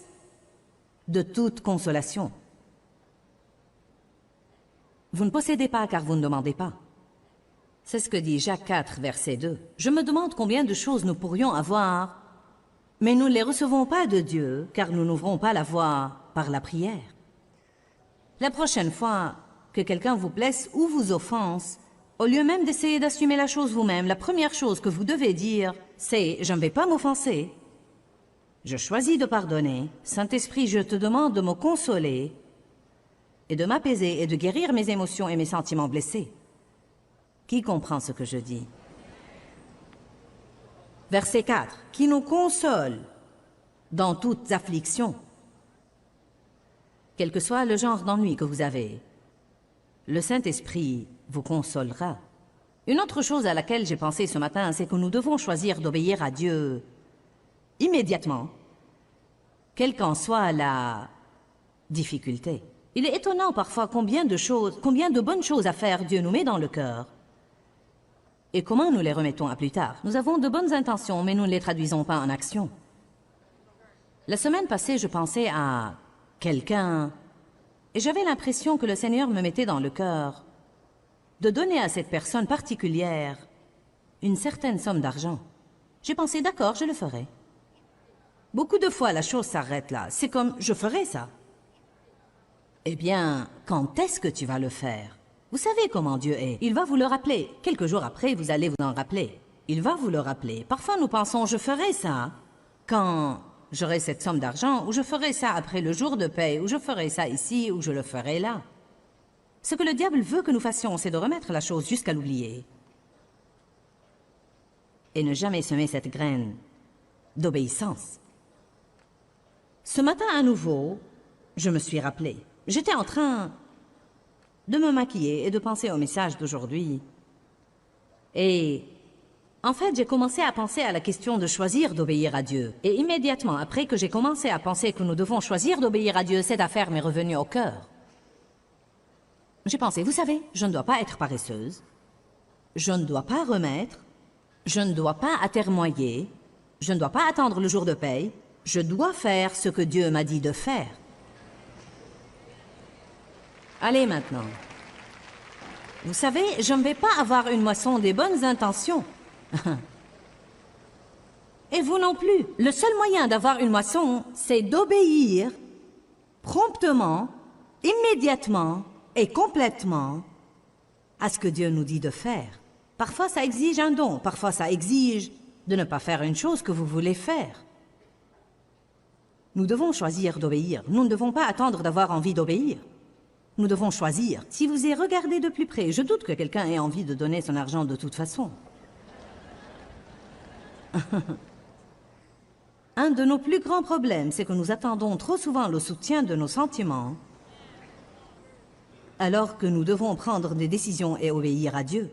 S1: de toute consolation. Vous ne possédez pas car vous ne demandez pas. C'est ce que dit Jacques 4, verset 2. Je me demande combien de choses nous pourrions avoir, mais nous ne les recevons pas de Dieu car nous n'ouvrons pas la voie par la prière. La prochaine fois que quelqu'un vous blesse ou vous offense, au lieu même d'essayer d'assumer la chose vous-même, la première chose que vous devez dire, c'est « Je ne vais pas m'offenser. Je choisis de pardonner. Saint-Esprit, je te demande de me consoler et de m'apaiser et de guérir mes émotions et mes sentiments blessés. » Qui comprend ce que je dis? Verset 4. Qui nous console dans toutes afflictions. Quel que soit le genre d'ennui que vous avez, le Saint-Esprit vous consolera. Une autre chose à laquelle j'ai pensé ce matin, c'est que nous devons choisir d'obéir à Dieu immédiatement, quelle qu'en soit la difficulté. Il est étonnant parfois combien de bonnes choses à faire Dieu nous met dans le cœur. Et comment nous les remettons à plus tard? Nous avons de bonnes intentions, mais nous ne les traduisons pas en action. La semaine passée, je pensais à quelqu'un, et j'avais l'impression que le Seigneur me mettait dans le cœur de donner à cette personne particulière une certaine somme d'argent. J'ai pensé, d'accord, je le ferai. Beaucoup de fois, la chose s'arrête là. C'est comme, je ferai ça. Eh bien, quand est-ce que tu vas le faire? Vous savez comment Dieu est. Il va vous le rappeler. Quelques jours après, vous allez vous en rappeler. Il va vous le rappeler. Parfois, nous pensons, je ferai ça quand j'aurai cette somme d'argent, ou je ferai ça après le jour de paie, ou je ferai ça ici, ou je le ferai là. Ce que le diable veut que nous fassions, c'est de remettre la chose jusqu'à l'oublier. Et ne jamais semer cette graine d'obéissance. Ce matin à nouveau, je me suis rappelé. J'étais en train de me maquiller et de penser au message d'aujourd'hui. Et en fait, j'ai commencé à penser à la question de choisir d'obéir à Dieu. Et immédiatement après que j'ai commencé à penser que nous devons choisir d'obéir à Dieu, cette affaire m'est revenue au cœur. J'ai pensé, vous savez, je ne dois pas être paresseuse, je ne dois pas remettre, je ne dois pas atermoyer, je ne dois pas attendre le jour de paye, je dois faire ce que Dieu m'a dit de faire. Allez maintenant. Vous savez, je ne vais pas avoir une moisson des bonnes intentions. Et vous non plus. Le seul moyen d'avoir une moisson, c'est d'obéir promptement, immédiatement et complètement à ce que Dieu nous dit de faire. Parfois, ça exige un don. Parfois, ça exige de ne pas faire une chose que vous voulez faire. Nous devons choisir d'obéir. Nous ne devons pas attendre d'avoir envie d'obéir. Nous devons choisir. Si vous y regardez de plus près, je doute que quelqu'un ait envie de donner son argent de toute façon. Un de nos plus grands problèmes, c'est que nous attendons trop souvent le soutien de nos sentiments, alors que nous devons prendre des décisions et obéir à Dieu.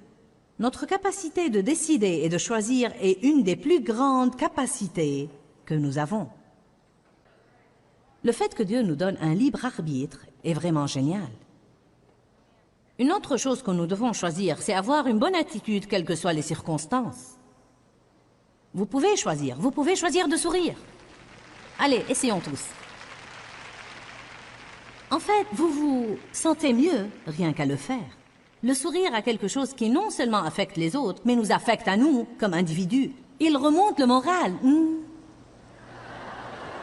S1: Notre capacité de décider et de choisir est une des plus grandes capacités que nous avons. Le fait que Dieu nous donne un libre arbitre est vraiment génial. Une autre chose que nous devons choisir, c'est avoir une bonne attitude, quelles que soient les circonstances. Vous pouvez choisir de sourire. Allez, essayons tous. En fait, vous vous sentez mieux rien qu'à le faire. Le sourire a quelque chose qui non seulement affecte les autres, mais nous affecte à nous, comme individus. Il remonte le moral.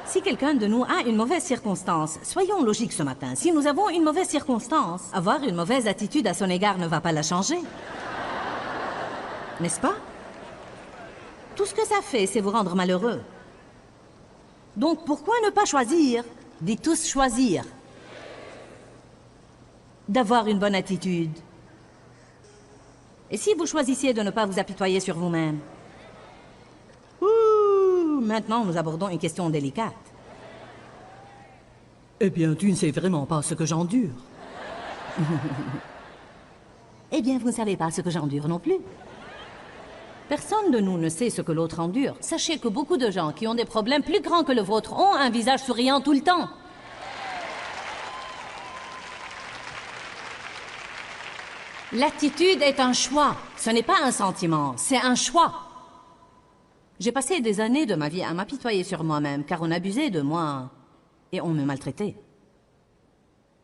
S1: Si quelqu'un de nous a une mauvaise circonstance, soyons logiques ce matin. Si nous avons une mauvaise circonstance, avoir une mauvaise attitude à son égard ne va pas la changer. N'est-ce pas? Tout ce que ça fait, c'est vous rendre malheureux. Donc pourquoi ne pas choisir, dites tous choisir, d'avoir une bonne attitude? Et si vous choisissiez de ne pas vous apitoyer sur vous-même? Maintenant, nous abordons une question délicate. Eh bien, tu ne sais vraiment pas ce que j'endure. Eh bien, vous ne savez pas ce que j'endure non plus. Personne de nous ne sait ce que l'autre endure. Sachez que beaucoup de gens qui ont des problèmes plus grands que le vôtre ont un visage souriant tout le temps. L'attitude est un choix. Ce n'est pas un sentiment, c'est un choix. J'ai passé des années de ma vie à m'apitoyer sur moi-même, car on abusait de moi et on me maltraitait.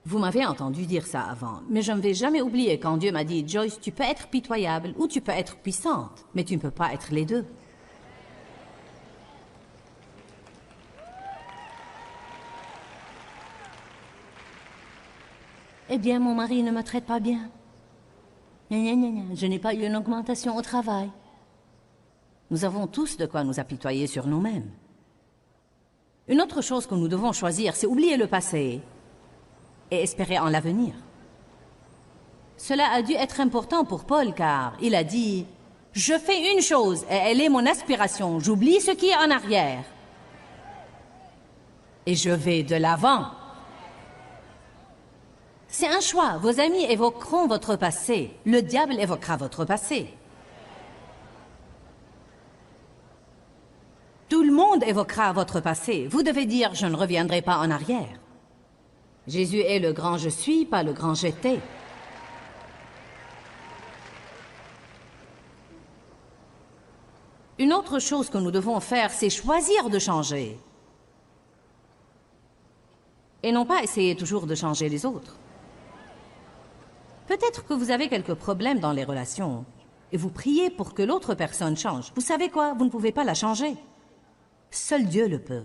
S1: Vous m'avez entendu dire ça avant, mais je ne vais jamais oublier quand Dieu m'a dit « Joyce, tu peux être pitoyable ou tu peux être puissante, mais tu ne peux pas être les deux. » Eh bien, mon mari ne me traite pas bien. Je n'ai pas eu une augmentation au travail. Nous avons tous de quoi nous apitoyer sur nous-mêmes. Une autre chose que nous devons choisir, c'est oublier le passé et espérer en l'avenir. Cela a dû être important pour Paul, car il a dit « Je fais une chose, et elle est mon aspiration. J'oublie ce qui est en arrière. Et je vais de l'avant. » C'est un choix. Vos amis évoqueront votre passé. Le diable évoquera votre passé. Tout le monde évoquera votre passé. Vous devez dire « Je ne reviendrai pas en arrière ». Jésus est le grand je suis, pas le grand j'étais. Une autre chose que nous devons faire, c'est choisir de changer. Et non pas essayer toujours de changer les autres. Peut-être que vous avez quelques problèmes dans les relations et vous priez pour que l'autre personne change. Vous savez quoi? Vous ne pouvez pas la changer. Seul Dieu le peut.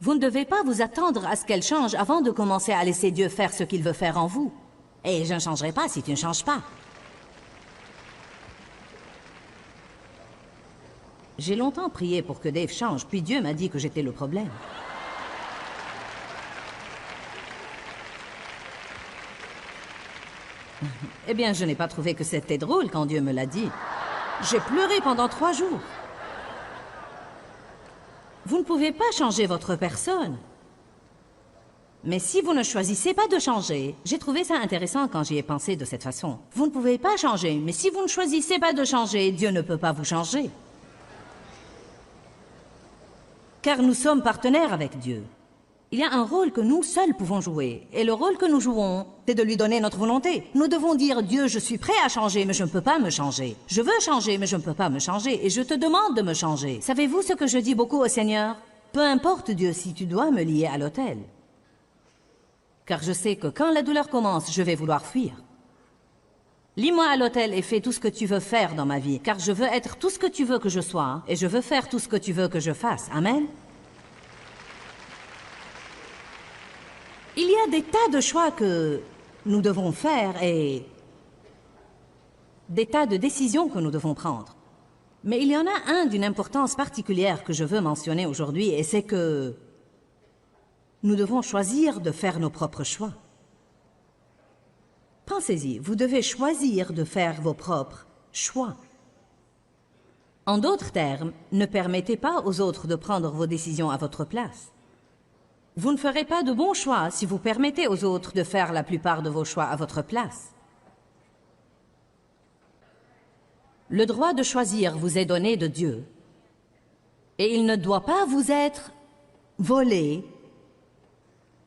S1: Vous ne devez pas vous attendre à ce qu'elle change avant de commencer à laisser Dieu faire ce qu'il veut faire en vous. Et je ne changerai pas si tu ne changes pas. J'ai longtemps prié pour que Dave change, puis Dieu m'a dit que j'étais le problème. Eh bien, je n'ai pas trouvé que c'était drôle quand Dieu me l'a dit. J'ai pleuré pendant 3 jours. Vous ne pouvez pas changer votre personne. Mais si vous ne choisissez pas de changer, j'ai trouvé ça intéressant quand j'y ai pensé de cette façon. Vous ne pouvez pas changer, mais si vous ne choisissez pas de changer, Dieu ne peut pas vous changer. Car nous sommes partenaires avec Dieu. Il y a un rôle que nous seuls pouvons jouer. Et le rôle que nous jouons, c'est de lui donner notre volonté. Nous devons dire, Dieu, je suis prêt à changer, mais je ne peux pas me changer. Je veux changer, mais je ne peux pas me changer. Et je te demande de me changer. Savez-vous ce que je dis beaucoup au Seigneur? Peu importe, Dieu, si tu dois me lier à l'autel. Car je sais que quand la douleur commence, je vais vouloir fuir. Lis-moi à l'autel et fais tout ce que tu veux faire dans ma vie. Car je veux être tout ce que tu veux que je sois. Et je veux faire tout ce que tu veux que je fasse. Amen. Il y a des tas de choix que nous devons faire et des tas de décisions que nous devons prendre. Mais il y en a un d'une importance particulière que je veux mentionner aujourd'hui, et c'est que nous devons choisir de faire nos propres choix. Pensez-y, vous devez choisir de faire vos propres choix. En d'autres termes, ne permettez pas aux autres de prendre vos décisions à votre place. Vous ne ferez pas de bons choix si vous permettez aux autres de faire la plupart de vos choix à votre place. Le droit de choisir vous est donné de Dieu. Et il ne doit pas vous être volé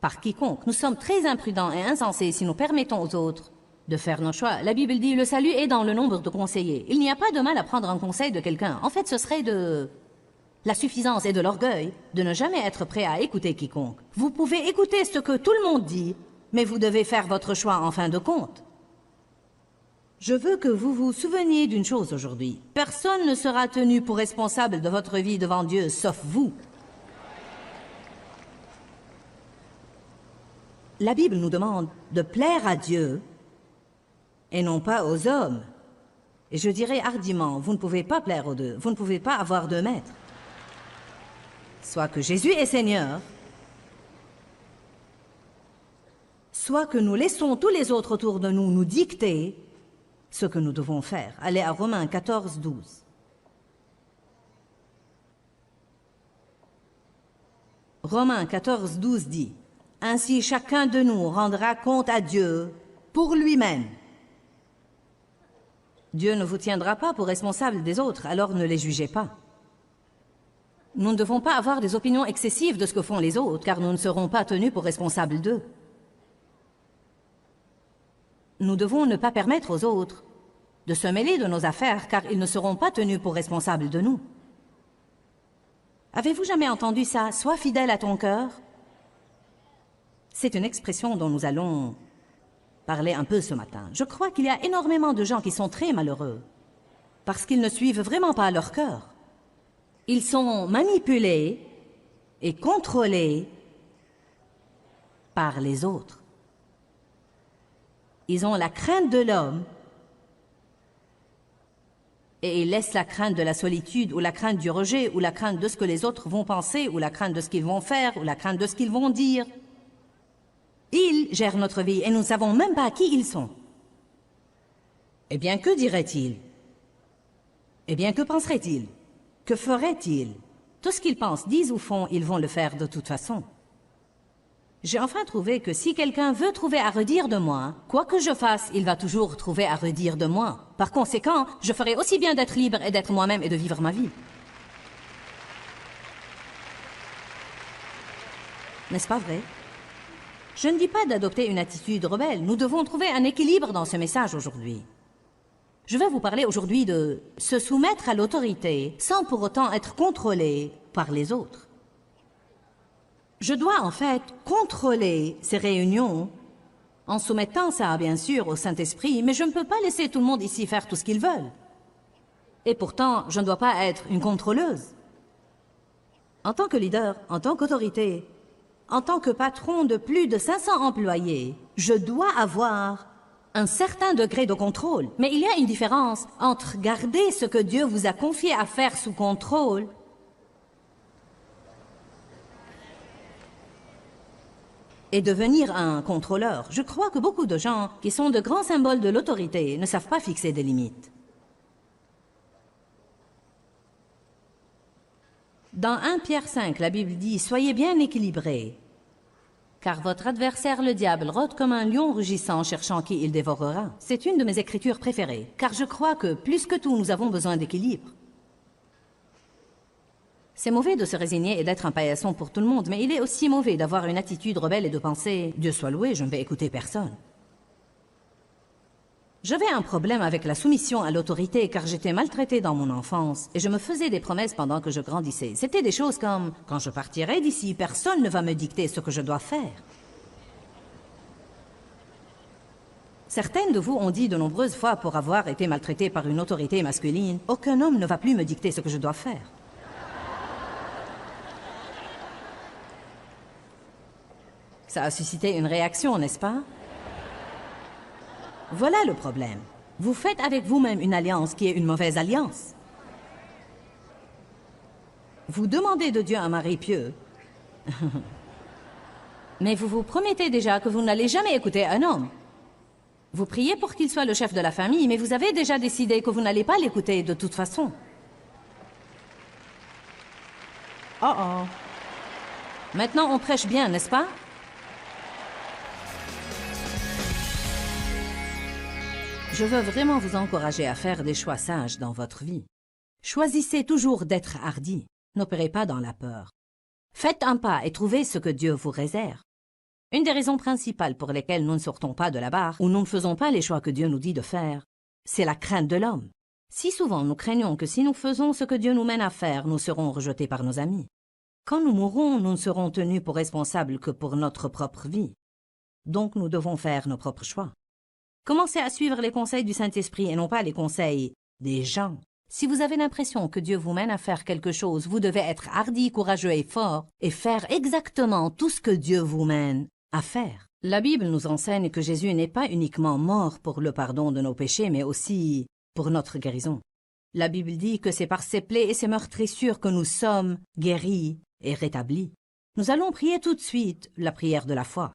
S1: par quiconque. Nous sommes très imprudents et insensés si nous permettons aux autres de faire nos choix. La Bible dit, le salut est dans le nombre de conseillers. Il n'y a pas de mal à prendre un conseil de quelqu'un. En fait, ce serait de la suffisance et de l'orgueil de ne jamais être prêt à écouter quiconque. Vous pouvez écouter ce que tout le monde dit, mais vous devez faire votre choix en fin de compte. Je veux que vous vous souveniez d'une chose aujourd'hui. Personne ne sera tenu pour responsable de votre vie devant Dieu, sauf vous. La Bible nous demande de plaire à Dieu et non pas aux hommes. Et je dirais hardiment, vous ne pouvez pas plaire aux deux, vous ne pouvez pas avoir deux maîtres. Soit que Jésus est Seigneur, soit que nous laissons tous les autres autour de nous dicter ce que nous devons faire. Allez à Romains 14, 12. Romains 14, 12 dit, « Ainsi chacun de nous rendra compte à Dieu pour lui-même. » Dieu ne vous tiendra pas pour responsable des autres, alors ne les jugez pas. Nous ne devons pas avoir des opinions excessives de ce que font les autres, car nous ne serons pas tenus pour responsables d'eux. Nous devons ne pas permettre aux autres de se mêler de nos affaires, car ils ne seront pas tenus pour responsables de nous. Avez-vous jamais entendu ça? Sois fidèle à ton cœur. C'est une expression dont nous allons parler un peu ce matin. Je crois qu'il y a énormément de gens qui sont très malheureux, parce qu'ils ne suivent vraiment pas leur cœur. Ils sont manipulés et contrôlés par les autres. Ils ont la crainte de l'homme et ils laissent la crainte de la solitude ou la crainte du rejet ou la crainte de ce que les autres vont penser ou la crainte de ce qu'ils vont faire ou la crainte de ce qu'ils vont dire. Ils gèrent notre vie et nous ne savons même pas qui ils sont. Eh bien, que diraient-ils? Eh bien, que penseraient-ils? Que feraient-ils? Tout ce qu'ils pensent, disent ou font, ils vont le faire de toute façon. J'ai enfin trouvé que si quelqu'un veut trouver à redire de moi, quoi que je fasse, il va toujours trouver à redire de moi. Par conséquent, je ferai aussi bien d'être libre et d'être moi-même et de vivre ma vie. N'est-ce pas vrai? Je ne dis pas d'adopter une attitude rebelle. Nous devons trouver un équilibre dans ce message aujourd'hui. Je vais vous parler aujourd'hui de se soumettre à l'autorité sans pour autant être contrôlé par les autres. Je dois en fait contrôler ces réunions en soumettant ça, bien sûr, au Saint-Esprit, mais je ne peux pas laisser tout le monde ici faire tout ce qu'ils veulent. Et pourtant, je ne dois pas être une contrôleuse. En tant que leader, en tant qu'autorité, en tant que patron de plus de 500 employés, je dois avoir un certain degré de contrôle. Mais il y a une différence entre garder ce que Dieu vous a confié à faire sous contrôle et devenir un contrôleur. Je crois que beaucoup de gens qui sont de grands symboles de l'autorité ne savent pas fixer des limites. Dans 1 Pierre 5, la Bible dit « Soyez bien équilibrés Car votre adversaire, le diable, rôde comme un lion rugissant, cherchant qui il dévorera. C'est une de mes écritures préférées, car je crois que, plus que tout, nous avons besoin d'équilibre. C'est mauvais de se résigner et d'être un paillasson pour tout le monde, mais il est aussi mauvais d'avoir une attitude rebelle et de penser « Dieu soit loué, je ne vais écouter personne ». J'avais un problème avec la soumission à l'autorité car j'étais maltraitée dans mon enfance et je me faisais des promesses pendant que je grandissais. C'était des choses comme « Quand je partirai d'ici, personne ne va me dicter ce que je dois faire ». Certaines de vous ont dit de nombreuses fois pour avoir été maltraitées par une autorité masculine « Aucun homme ne va plus me dicter ce que je dois faire ». Ça a suscité une réaction, n'est-ce pas? Voilà le problème. Vous faites avec vous-même une alliance qui est une mauvaise alliance. Vous demandez de Dieu un mari pieux. Mais vous vous promettez déjà que vous n'allez jamais écouter un homme. Vous priez pour qu'il soit le chef de la famille, mais vous avez déjà décidé que vous n'allez pas l'écouter de toute façon. Oh oh. Maintenant, on prêche bien, n'est-ce pas? Je veux vraiment vous encourager à faire des choix sages dans votre vie. Choisissez toujours d'être hardi. N'opérez pas dans la peur. Faites un pas et trouvez ce que Dieu vous réserve. Une des raisons principales pour lesquelles nous ne sortons pas de la barre ou nous ne faisons pas les choix que Dieu nous dit de faire, c'est la crainte de l'homme. Si souvent nous craignons que si nous faisons ce que Dieu nous mène à faire, nous serons rejetés par nos amis. Quand nous mourrons, nous ne serons tenus pour responsables que pour notre propre vie. Donc nous devons faire nos propres choix. Commencez à suivre les conseils du Saint-Esprit et non pas les conseils des gens. Si vous avez l'impression que Dieu vous mène à faire quelque chose, vous devez être hardi, courageux et fort et faire exactement tout ce que Dieu vous mène à faire. La Bible nous enseigne que Jésus n'est pas uniquement mort pour le pardon de nos péchés, mais aussi pour notre guérison. La Bible dit que c'est par ses plaies et ses meurtrissures que nous sommes guéris et rétablis. Nous allons prier tout de suite la prière de la foi.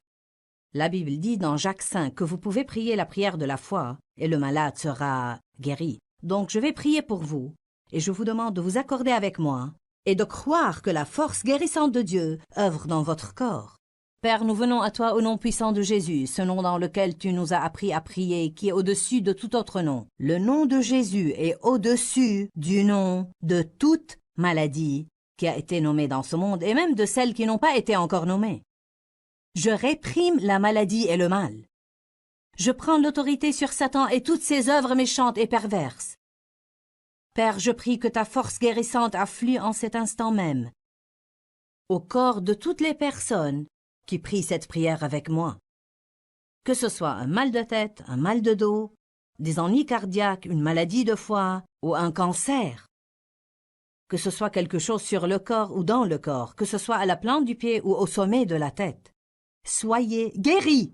S1: La Bible dit dans Jacques 5 que vous pouvez prier la prière de la foi et le malade sera guéri. Donc je vais prier pour vous et je vous demande de vous accorder avec moi et de croire que la force guérissante de Dieu œuvre dans votre corps. Père, nous venons à toi au nom puissant de Jésus, ce nom dans lequel tu nous as appris à prier, qui est au-dessus de tout autre nom. Le nom de Jésus est au-dessus du nom de toute maladie qui a été nommée dans ce monde et même de celles qui n'ont pas été encore nommées. Je réprime la maladie et le mal. Je prends l'autorité sur Satan et toutes ses œuvres méchantes et perverses. Père, je prie que ta force guérissante afflue en cet instant même au corps de toutes les personnes qui prient cette prière avec moi. Que ce soit un mal de tête, un mal de dos, des ennuis cardiaques, une maladie de foie ou un cancer. Que ce soit quelque chose sur le corps ou dans le corps, que ce soit à la plante du pied ou au sommet de la tête. Soyez guéris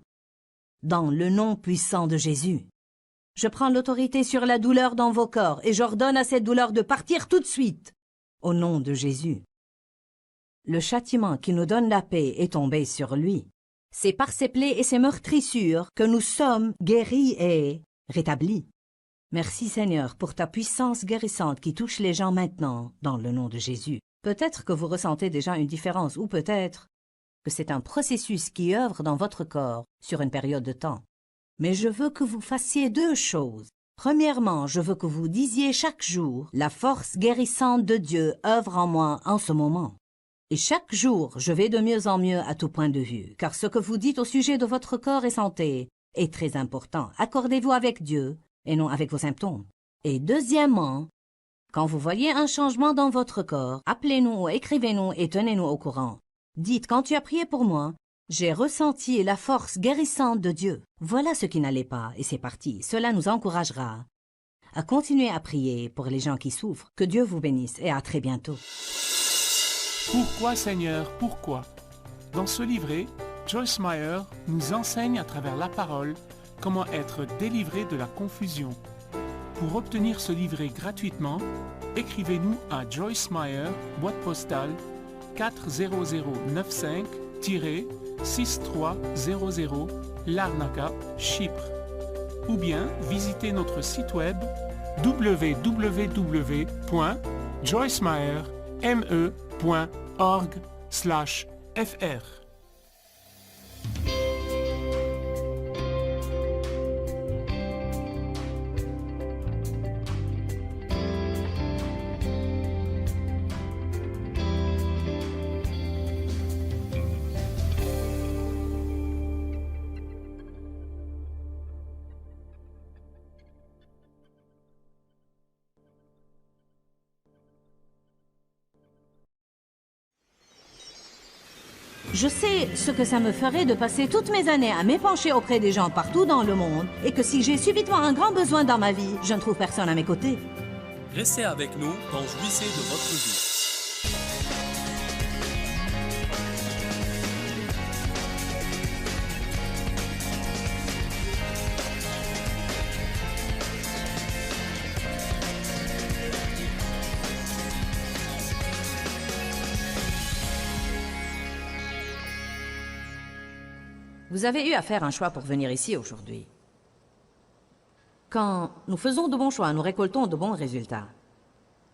S1: dans le nom puissant de Jésus. Je prends l'autorité sur la douleur dans vos corps et j'ordonne à cette douleur de partir tout de suite, au nom de Jésus. Le châtiment qui nous donne la paix est tombé sur lui. C'est par ses plaies et ses meurtrissures que nous sommes guéris et rétablis. Merci Seigneur pour ta puissance guérissante qui touche les gens maintenant, dans le nom de Jésus. Peut-être que vous ressentez déjà une différence ou peut-être que c'est un processus qui œuvre dans votre corps sur une période de temps. Mais je veux que vous fassiez deux choses. Premièrement, je veux que vous disiez chaque jour « La force guérissante de Dieu œuvre en moi en ce moment ». Et chaque jour, je vais de mieux en mieux à tout point de vue, car ce que vous dites au sujet de votre corps et santé est très important. Accordez-vous avec Dieu et non avec vos symptômes. Et deuxièmement, quand vous voyez un changement dans votre corps, appelez-nous ou écrivez-nous et tenez-nous au courant. Dites, quand tu as prié pour moi, j'ai ressenti la force guérissante de Dieu. Voilà ce qui n'allait pas, et c'est parti. Cela nous encouragera à continuer à prier pour les gens qui souffrent. Que Dieu vous bénisse et à très bientôt.
S2: Pourquoi Seigneur, pourquoi? Dans ce livret, Joyce Meyer nous enseigne à travers la parole comment être délivré de la confusion. Pour obtenir ce livret gratuitement, écrivez-nous à Joyce Meyer, boîte postale 40095-6300 Larnaca, Chypre. Ou bien visitez notre site web www.joycemeyer.org/fr.
S1: Je sais ce que ça me ferait de passer toutes mes années à m'épancher auprès des gens partout dans le monde et que si j'ai subitement un grand besoin dans ma vie, je ne trouve personne à mes côtés.
S3: Restez avec nous dans Jouissez de votre vie.
S1: Vous avez eu à faire un choix pour venir ici aujourd'hui. Quand nous faisons de bons choix, nous récoltons de bons résultats.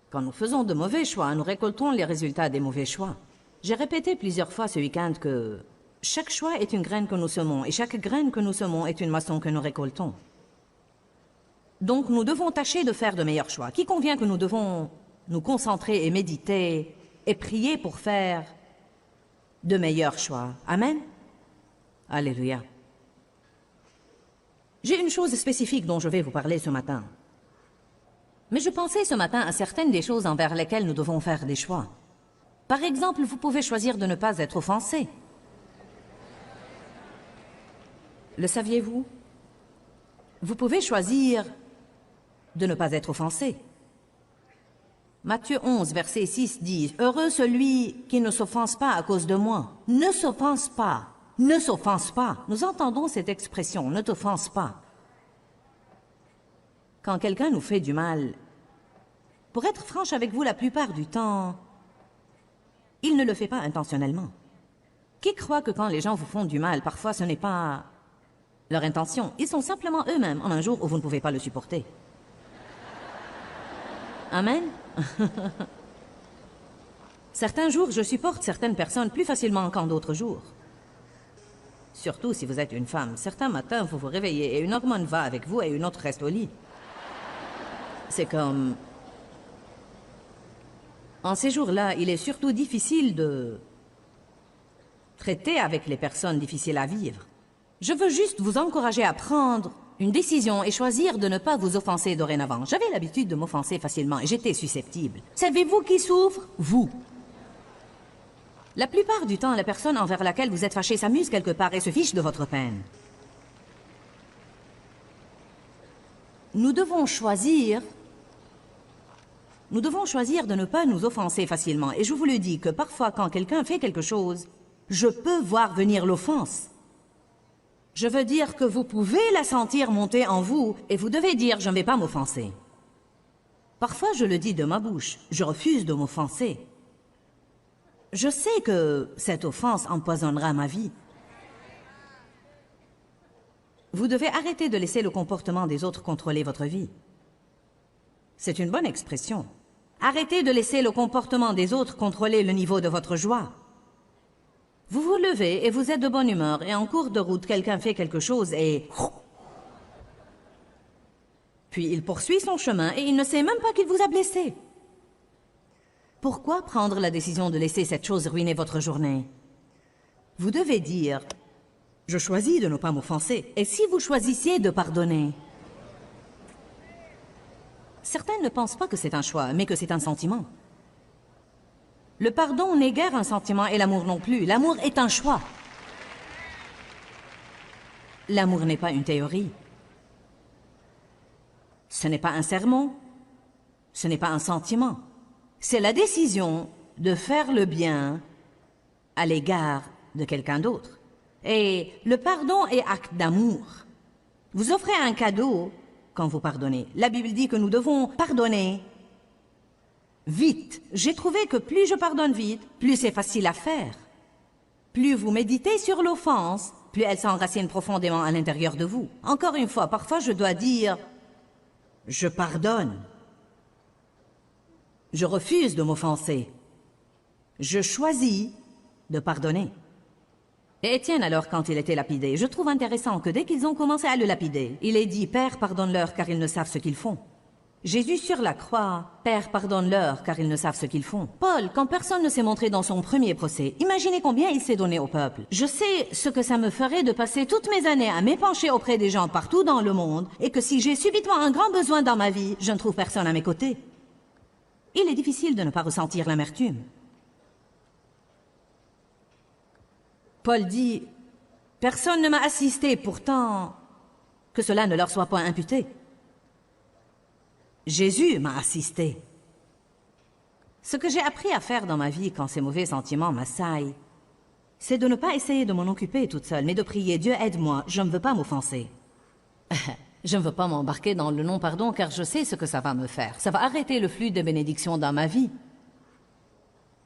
S1: Quand nous faisons de mauvais choix, nous récoltons les résultats des mauvais choix. J'ai répété plusieurs fois ce week-end que chaque choix est une graine que nous semons, et chaque graine que nous semons est une moisson que nous récoltons. Donc nous devons tâcher de faire de meilleurs choix. Qui convient que nous devons nous concentrer et méditer et prier pour faire de meilleurs choix. Amen? Alléluia. J'ai une chose spécifique dont je vais vous parler ce matin. Mais je pensais ce matin à certaines des choses envers lesquelles nous devons faire des choix. Par exemple, vous pouvez choisir de ne pas être offensé. Le saviez-vous? Vous pouvez choisir de ne pas être offensé. Matthieu 11, verset 6 dit « Heureux celui qui ne s'offense pas à cause de moi. » Ne s'offense pas. Ne s'offense pas. Nous entendons cette expression, ne t'offense pas. Quand quelqu'un nous fait du mal, pour être franche avec vous, la plupart du temps, il ne le fait pas intentionnellement. Qui croit que quand les gens vous font du mal, parfois ce n'est pas leur intention. Ils sont simplement eux-mêmes en un jour où vous ne pouvez pas le supporter. Amen. Certains jours, je supporte certaines personnes plus facilement qu'en d'autres jours. Surtout si vous êtes une femme. Certains matins, vous vous réveillez et une hormone va avec vous et une autre reste au lit. C'est comme... En ces jours-là, il est surtout difficile de traiter avec les personnes difficiles à vivre. Je veux juste vous encourager à prendre une décision et choisir de ne pas vous offenser dorénavant. J'avais l'habitude de m'offenser facilement et j'étais susceptible. Savez-vous qui souffre? Vous. La plupart du temps, la personne envers laquelle vous êtes fâché s'amuse quelque part et se fiche de votre peine. Nous devons choisir de ne pas nous offenser facilement. Et je vous le dis que parfois, quand quelqu'un fait quelque chose, je peux voir venir l'offense. Je veux dire que vous pouvez la sentir monter en vous et vous devez dire « je ne vais pas m'offenser ». Parfois, je le dis de ma bouche, je refuse de m'offenser. Je sais que cette offense empoisonnera ma vie. Vous devez arrêter de laisser le comportement des autres contrôler votre vie. C'est une bonne expression. Arrêtez de laisser le comportement des autres contrôler le niveau de votre joie. Vous vous levez et vous êtes de bonne humeur et en cours de route, quelqu'un fait quelque chose et... Puis il poursuit son chemin et il ne sait même pas qu'il vous a blessé. Pourquoi prendre la décision de laisser cette chose ruiner votre journée? Vous devez dire, je choisis de ne pas m'offenser. Et si vous choisissiez de pardonner? Certains ne pensent pas que c'est un choix, mais que c'est un sentiment. Le pardon n'est guère un sentiment et l'amour non plus. L'amour est un choix. L'amour n'est pas une théorie. Ce n'est pas un sermon. Ce n'est pas un sentiment. C'est la décision de faire le bien à l'égard de quelqu'un d'autre. Et le pardon est acte d'amour. Vous offrez un cadeau quand vous pardonnez. La Bible dit que nous devons pardonner vite. J'ai trouvé que plus je pardonne vite, plus c'est facile à faire. Plus vous méditez sur l'offense, plus elle s'enracine profondément à l'intérieur de vous. Encore une fois, parfois je dois dire « je pardonne ». Je refuse de m'offenser. Je choisis de pardonner. Et Étienne, alors, quand il était lapidé, je trouve intéressant que dès qu'ils ont commencé à le lapider, il ait dit « Père, pardonne-leur, car ils ne savent ce qu'ils font ». Jésus sur la croix, « Père, pardonne-leur, car ils ne savent ce qu'ils font ». Paul, quand personne ne s'est montré dans son premier procès, imaginez combien il s'est donné au peuple. Je sais ce que ça me ferait de passer toutes mes années à m'épancher auprès des gens partout dans le monde, et que si j'ai subitement un grand besoin dans ma vie, je ne trouve personne à mes côtés. Il est difficile de ne pas ressentir l'amertume. Paul dit, « Personne ne m'a assisté, pourtant que cela ne leur soit point imputé. » Jésus m'a assisté. Ce que j'ai appris à faire dans ma vie quand ces mauvais sentiments m'assaillent, c'est de ne pas essayer de m'en occuper toute seule, mais de prier, « Dieu, aide-moi, je ne veux pas m'offenser. » Je ne veux pas m'embarquer dans le non-pardon car je sais ce que ça va me faire. Ça va arrêter le flux de bénédictions dans ma vie.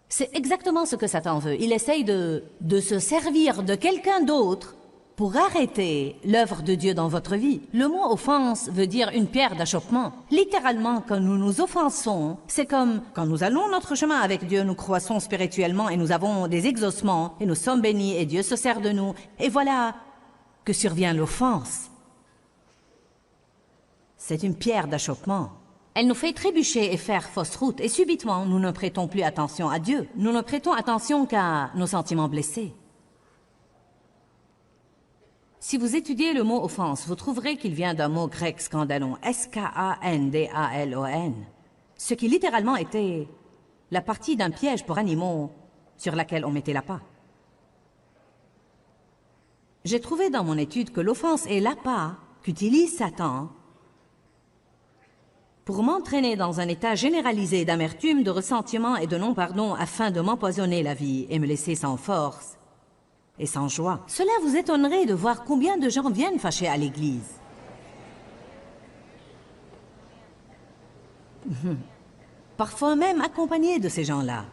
S1: C'est exactement ce que Satan veut. Il essaye de se servir de quelqu'un d'autre pour arrêter l'œuvre de Dieu dans votre vie. Le mot offense veut dire une pierre d'achoppement. Littéralement, quand nous nous offensons, c'est comme quand nous allons notre chemin avec Dieu, nous croissons spirituellement et nous avons des exaucements et nous sommes bénis et Dieu se sert de nous. Et voilà que survient l'offense. C'est une pierre d'achoppement. Elle nous fait trébucher et faire fausse route, et subitement, nous ne prêtons plus attention à Dieu. Nous ne prêtons attention qu'à nos sentiments blessés. Si vous étudiez le mot offense, vous trouverez qu'il vient d'un mot grec scandalon, S-K-A-N-D-A-L-O-N, ce qui littéralement était la partie d'un piège pour animaux sur laquelle on mettait l'appât. J'ai trouvé dans mon étude que l'offense est l'appât qu'utilise Satan pour m'entraîner dans un état généralisé d'amertume, de ressentiment et de non-pardon afin de m'empoisonner la vie et me laisser sans force et sans joie. Cela vous étonnerait de voir combien de gens viennent fâchés à l'église. Parfois même accompagnés de ces gens-là.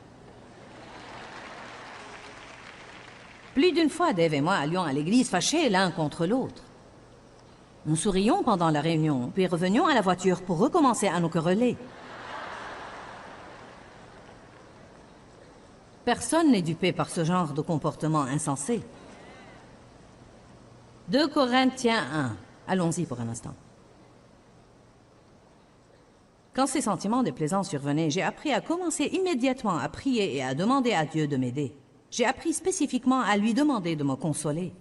S1: Plus d'une fois, Dave et moi allions à l'église fâchés l'un contre l'autre. Nous sourions pendant la réunion, puis revenions à la voiture pour recommencer à nous quereller. Personne n'est dupé par ce genre de comportement insensé. 2 Corinthiens 1. Allons-y pour un instant. Quand ces sentiments déplaisants survenaient, j'ai appris à commencer immédiatement à prier et à demander à Dieu de m'aider. J'ai appris spécifiquement à lui demander de me consoler.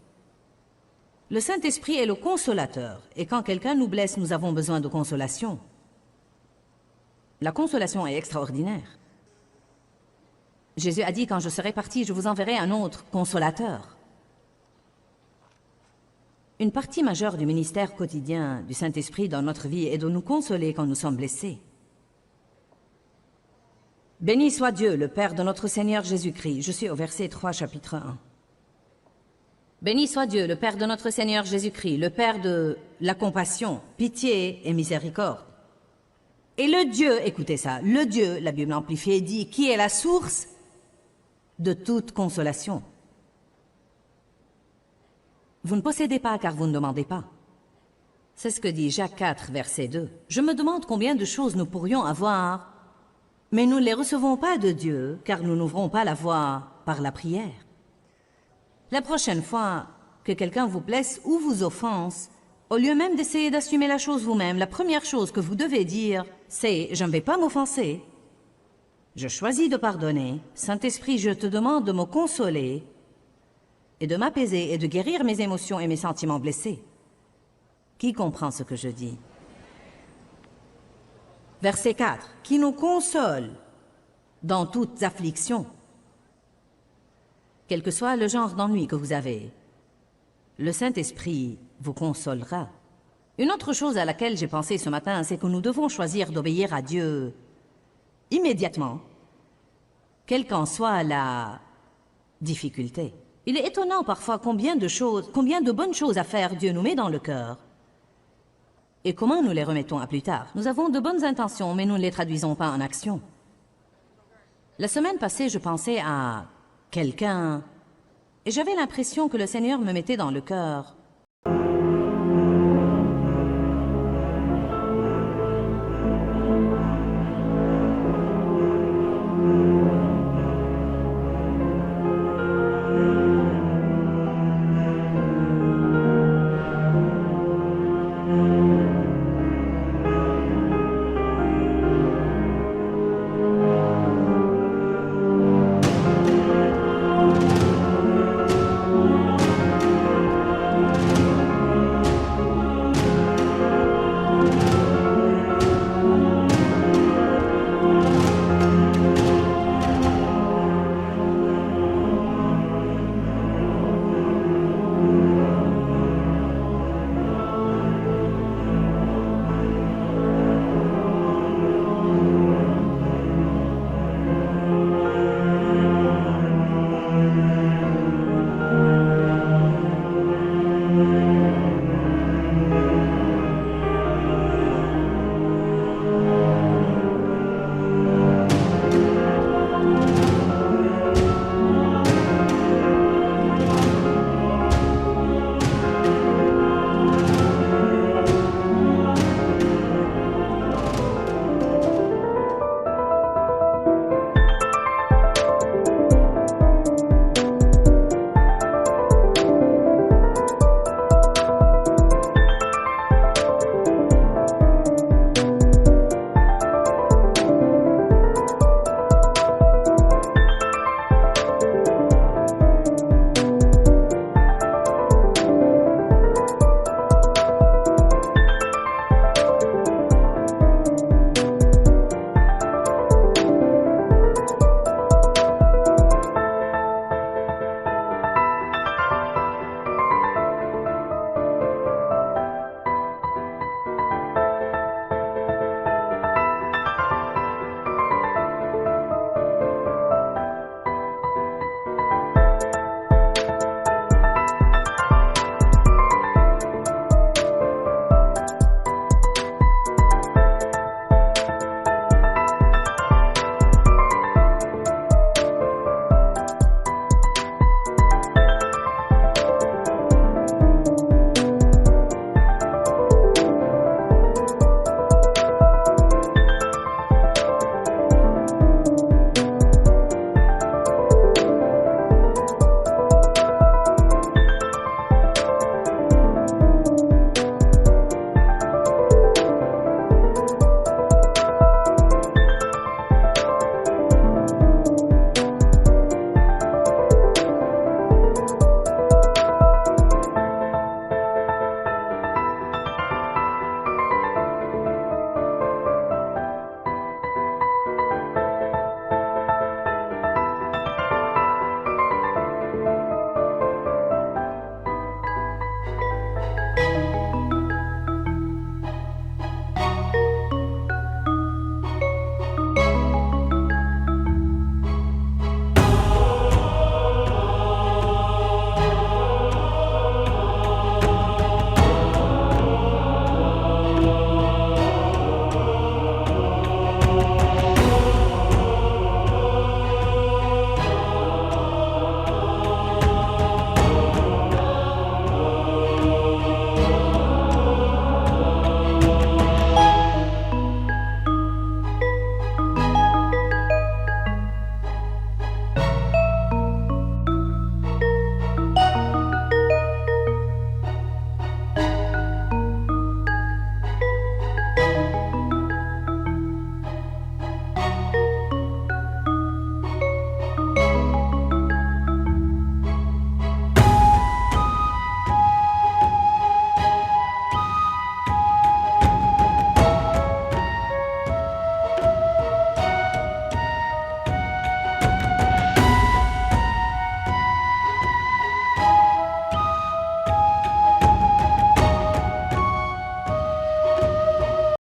S1: Le Saint-Esprit est le consolateur, et quand quelqu'un nous blesse, nous avons besoin de consolation. La consolation est extraordinaire. Jésus a dit, quand je serai parti, je vous enverrai un autre consolateur. Une partie majeure du ministère quotidien du Saint-Esprit dans notre vie est de nous consoler quand nous sommes blessés. Béni soit Dieu, le Père de notre Seigneur Jésus-Christ. Je suis au verset 3, chapitre 1. Béni soit Dieu, le Père de notre Seigneur Jésus-Christ, le Père de la compassion, pitié et miséricorde. Et le Dieu, écoutez ça, le Dieu, la Bible amplifiée dit, qui est la source de toute consolation. Vous ne possédez pas car vous ne demandez pas. C'est ce que dit Jacques 4, verset 2. Je me demande combien de choses nous pourrions avoir, mais nous ne les recevons pas de Dieu car nous n'ouvrons pas la voie par la prière. La prochaine fois que quelqu'un vous blesse ou vous offense, au lieu même d'essayer d'assumer la chose vous-même, la première chose que vous devez dire, c'est « Je ne vais pas m'offenser. Je choisis de pardonner. Saint-Esprit, je te demande de me consoler et de m'apaiser et de guérir mes émotions et mes sentiments blessés. » Qui comprend ce que je dis? Verset 4. « Qui nous console dans toutes afflictions. » Quel que soit le genre d'ennui que vous avez, le Saint-Esprit vous consolera. Une autre chose à laquelle j'ai pensé ce matin, c'est que nous devons choisir d'obéir à Dieu immédiatement, quelle qu'en soit la difficulté. Il est étonnant parfois combien de bonnes choses à faire Dieu nous met dans le cœur et comment nous les remettons à plus tard. Nous avons de bonnes intentions, mais nous ne les traduisons pas en action. La semaine passée, je pensais à quelqu'un, et j'avais l'impression que le Seigneur me mettait dans le cœur